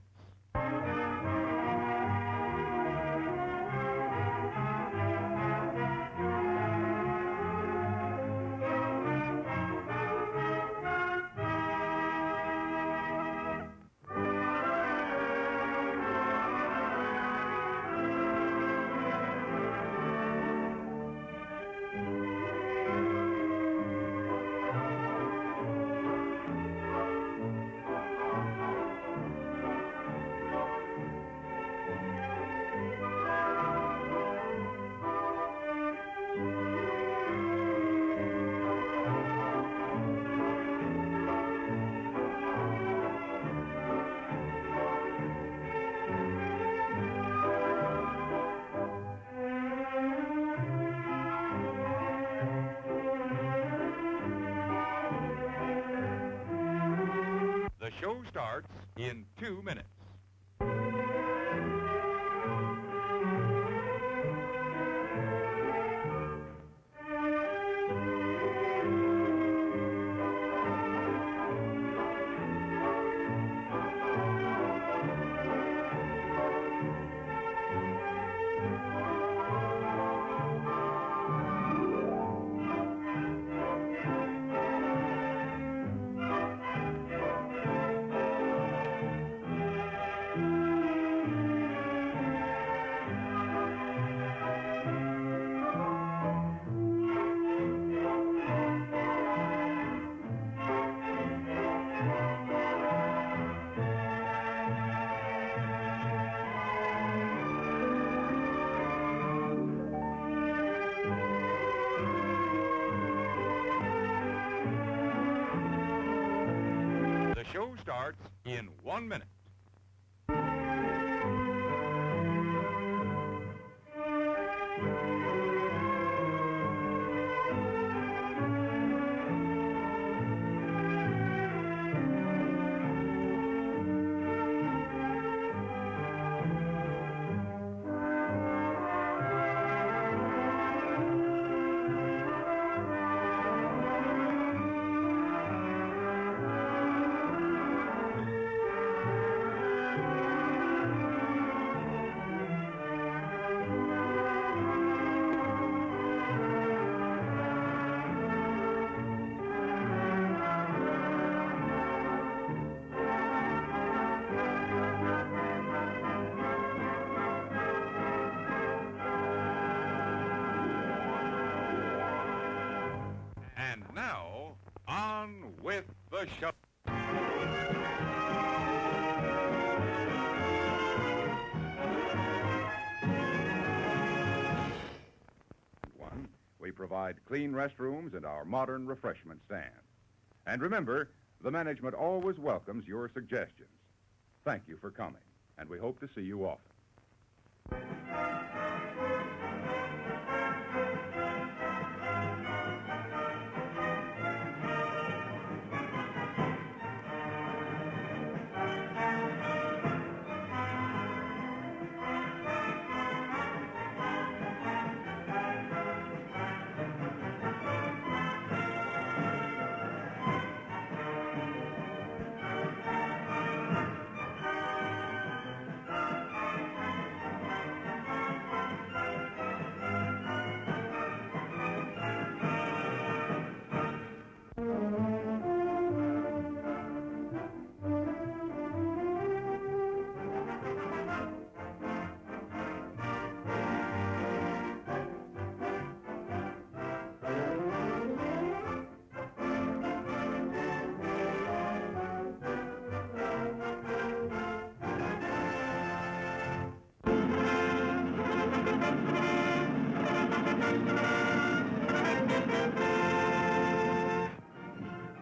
The show starts in 2 minutes. starts in 1 minute. And now, on with the show. We provide clean restrooms and our modern refreshment stand. And remember, the management always welcomes your suggestions. Thank you for coming, and we hope to see you often.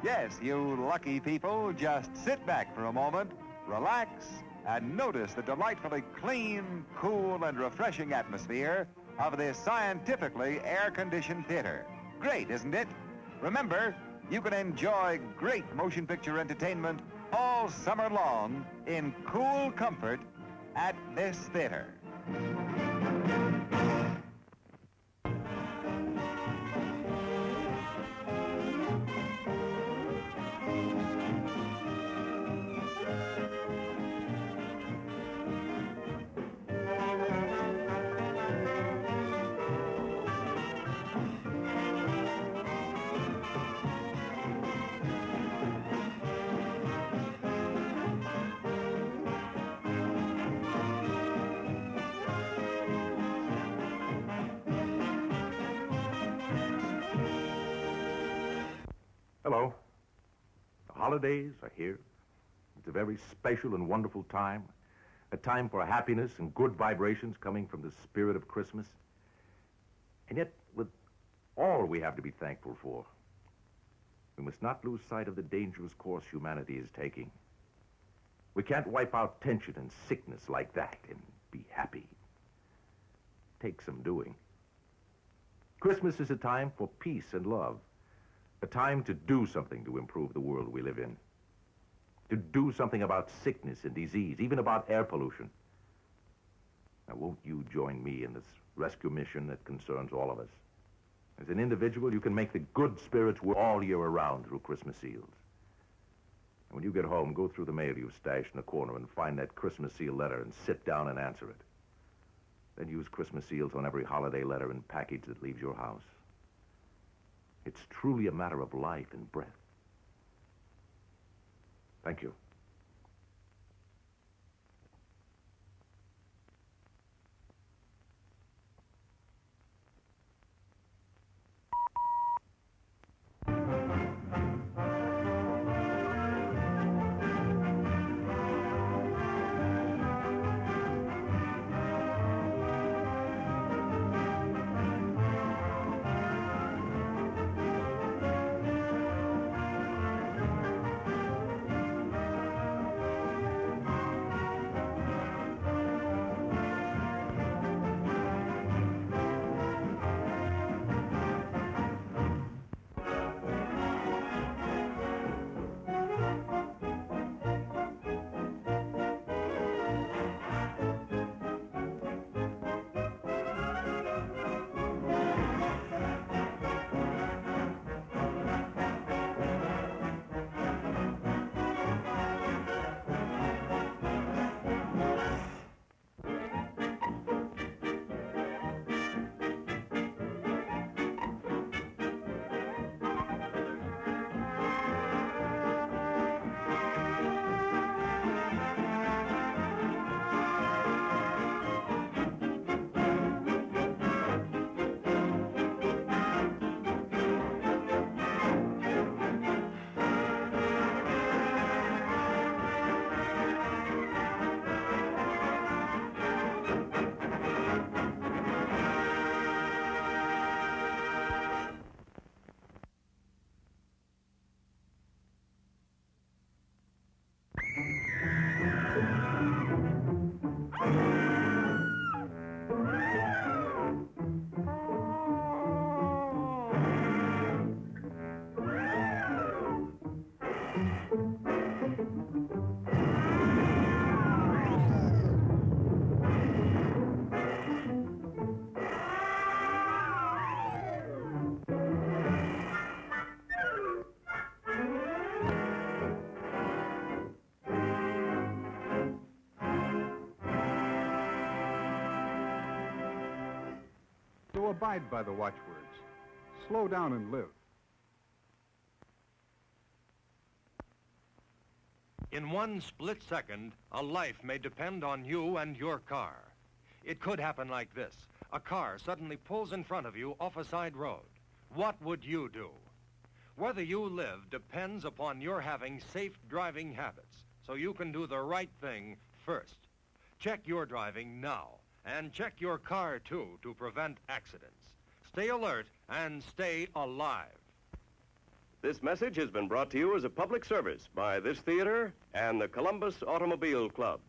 Yes, you lucky people, just sit back for a moment, relax, and notice the delightfully clean, cool, and refreshing atmosphere of this scientifically air-conditioned theater. Great, isn't it? Remember, you can enjoy great motion picture entertainment all summer long in cool comfort at this theater. Hello. The holidays are here. It's a very special and wonderful time. A time for happiness and good vibrations coming from the spirit of Christmas. And yet, with all we have to be thankful for, we must not lose sight of the dangerous course humanity is taking. We can't wipe out tension and sickness like that and be happy. Take some doing. Christmas is a time for peace and love. A time to do something to improve the world we live in. To do something about sickness and disease, even about air pollution. Now, won't you join me in this rescue mission that concerns all of us? As an individual, you can make the good spirits work all year around through Christmas seals. And when you get home, go through the mail you've stashed in the corner and find that Christmas seal letter and sit down and answer it. Then use Christmas seals on every holiday letter and package that leaves your house. It's truly a matter of life and breath. Thank you. abide by the watchwords. Slow down and live. In one split second, a life may depend on you and your car. It could happen like this. A car suddenly pulls in front of you off a side road. What would you do? Whether you live depends upon your having safe driving habits, so you can do the right thing first. Check your driving now, and check your car, too, to prevent accidents. Stay alert and stay alive. This message has been brought to you as a public service by this theater and the Columbus Automobile Club.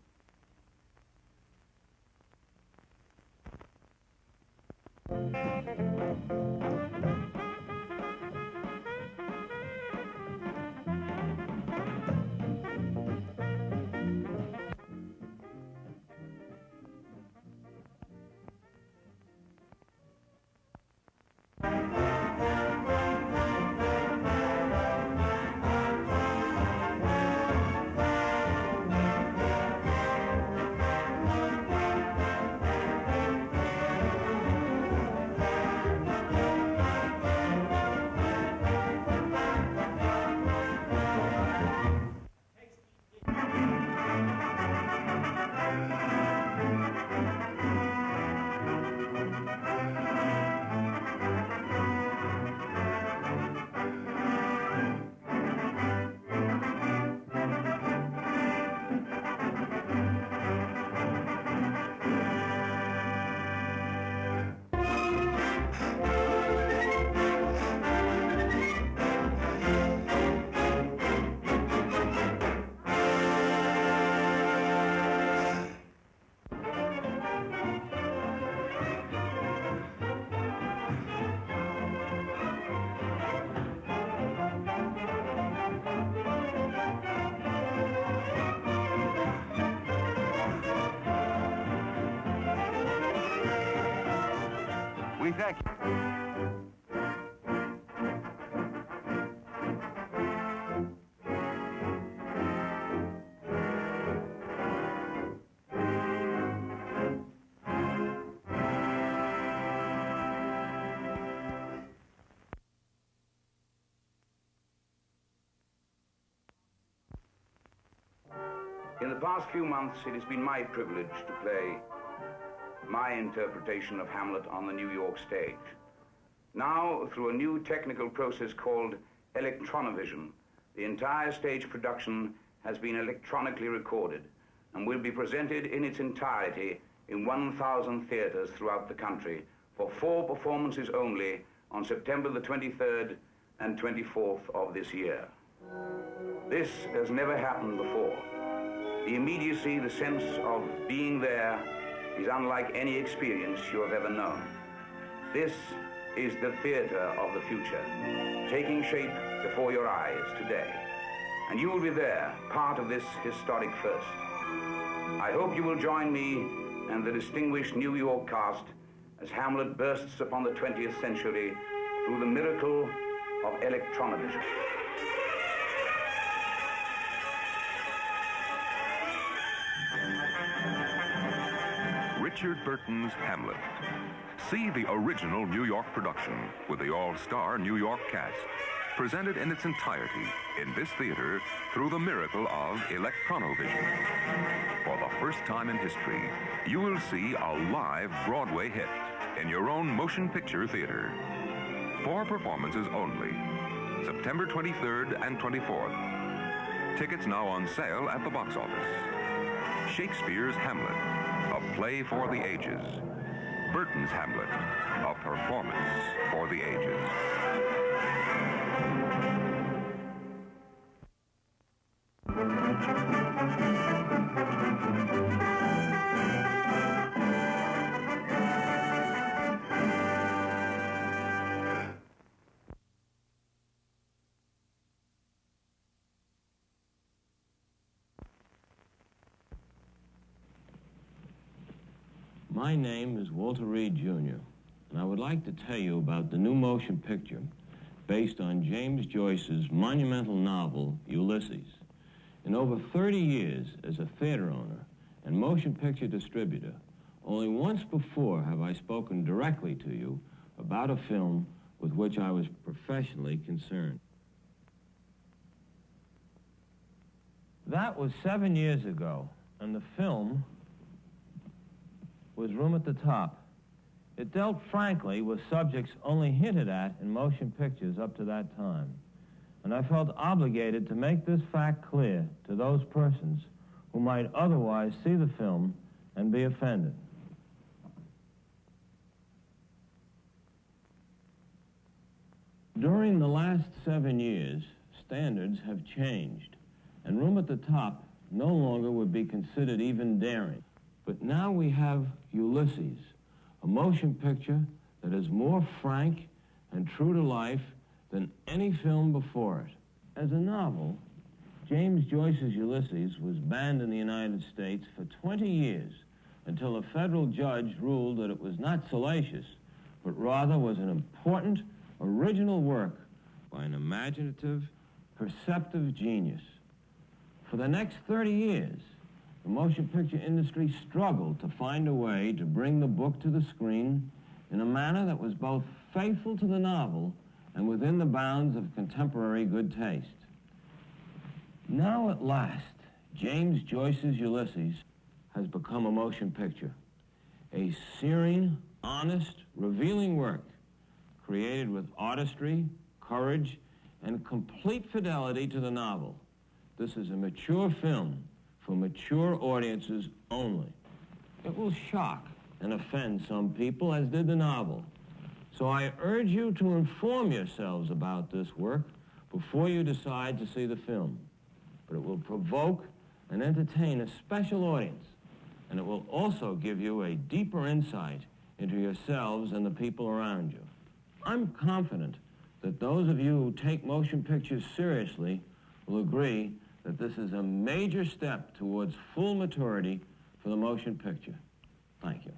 We thank you. In the past few months, it has been my privilege to play my interpretation of Hamlet on the New York stage. Now, through a new technical process called electronovision, the entire stage production has been electronically recorded and will be presented in its entirety in 1,000 theaters throughout the country for 4 performances only on September the 23rd and 24th of this year. This has never happened before. The immediacy, the sense of being there is unlike any experience you have ever known. This is the theater of the future, taking shape before your eyes today. And you will be there, part of this historic first. I hope you will join me and the distinguished New York cast as Hamlet bursts upon the 20th century through the miracle of electronovision. Richard Burton's Hamlet. See the original New York production with the all-star New York cast, presented in its entirety in this theater through the miracle of electronovision. For the first time in history, you will see a live Broadway hit in your own motion picture theater. 4 performances only, September 23rd and 24th. Tickets now on sale at the box office. Shakespeare's Hamlet, a play for the ages. Burton's Hamlet, a performance for the ages. My name is Walter Reed, Jr., and I would like to tell you about the new motion picture based on James Joyce's monumental novel, Ulysses. In over 30 years as a theater owner and motion picture distributor, only once before have I spoken directly to you about a film with which I was professionally concerned. That was 7 years ago, and the film was Room at the Top. It dealt frankly with subjects only hinted at in motion pictures up to that time, and I felt obligated to make this fact clear to those persons who might otherwise see the film and be offended. During the last 7 years, standards have changed, and Room at the Top no longer would be considered even daring. But now we have Ulysses, a motion picture that is more frank and true to life than any film before it. As a novel, James Joyce's Ulysses was banned in the United States for 20 years until a federal judge ruled that it was not salacious, but rather was an important, original work by an imaginative, perceptive genius. For the next 30 years, the motion picture industry struggled to find a way to bring the book to the screen in a manner that was both faithful to the novel and within the bounds of contemporary good taste. Now, at last, James Joyce's Ulysses has become a motion picture, a searing, honest, revealing work created with artistry, courage, and complete fidelity to the novel. This is a mature film for mature audiences only. It will shock and offend some people, as did the novel. So I urge you to inform yourselves about this work before you decide to see the film. But it will provoke and entertain a special audience, and it will also give you a deeper insight into yourselves and the people around you. I'm confident that those of you who take motion pictures seriously will agree that this is a major step towards full maturity for the motion picture. Thank you.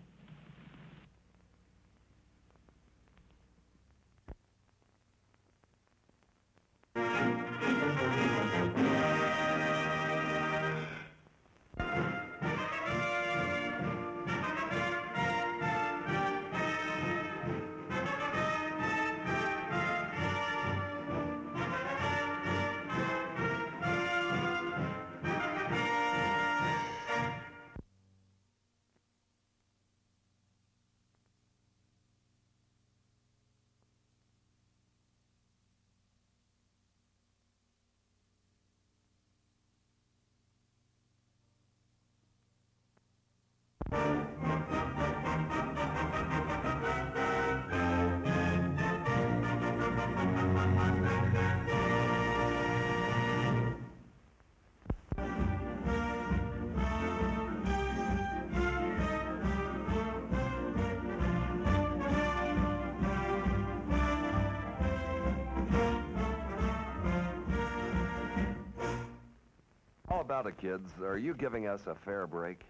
How about it, kids? Are you giving us a fair break?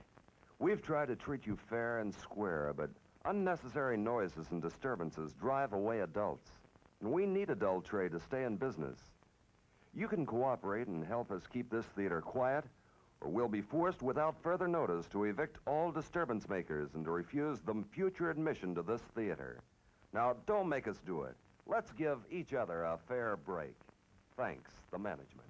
We've tried to treat you fair and square, but unnecessary noises and disturbances drive away adults. And we need adult trade to stay in business. You can cooperate and help us keep this theater quiet, or we'll be forced without further notice to evict all disturbance makers and to refuse them future admission to this theater. Now, don't make us do it. Let's give each other a fair break. Thanks, the management.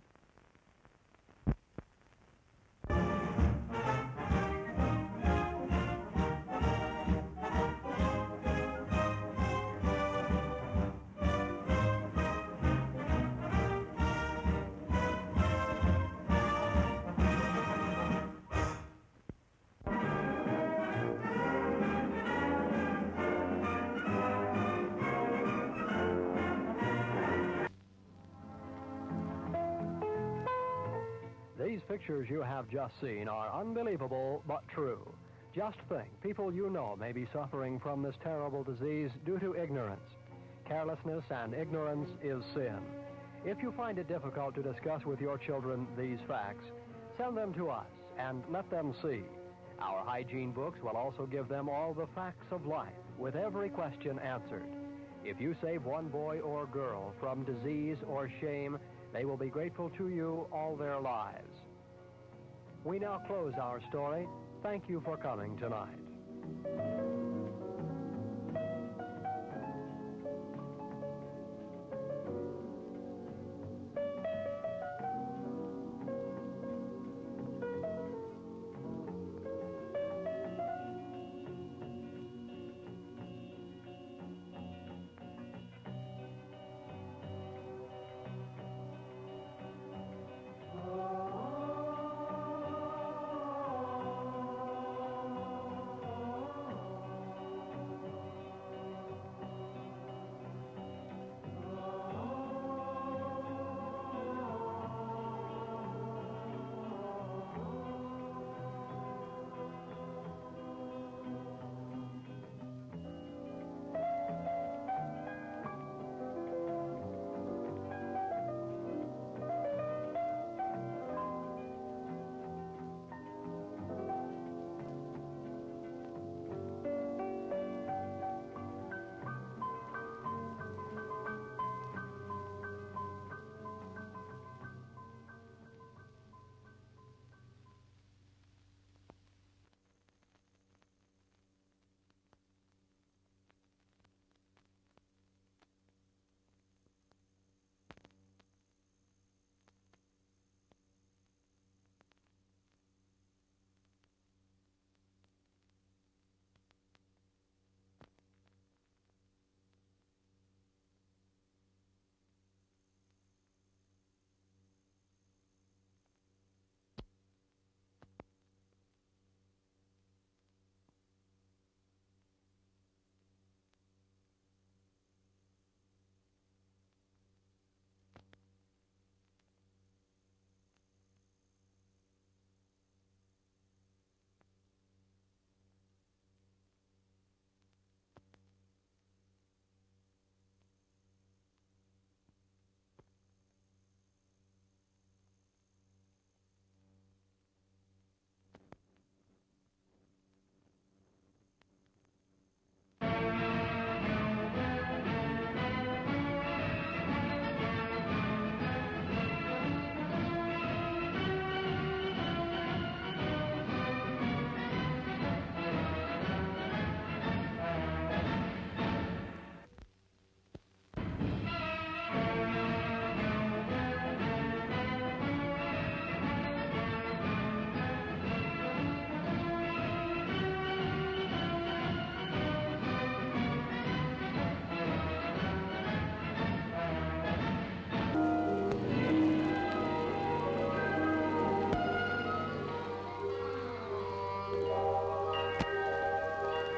These pictures you have just seen are unbelievable but true. Just think, people you know may be suffering from this terrible disease due to ignorance. Carelessness and ignorance is sin. If you find it difficult to discuss with your children these facts, send them to us and let them see. Our hygiene books will also give them all the facts of life, with every question answered. If you save one boy or girl from disease or shame, they will be grateful to you all their lives. We now close our story. Thank you for coming tonight.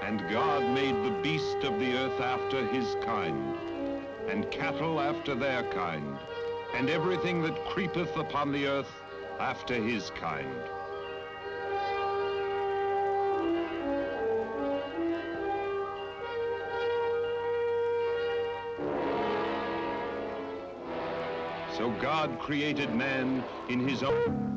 And God made the beast of the earth after his kind, and cattle after their kind, and everything that creepeth upon the earth after his kind. So God created man in his own...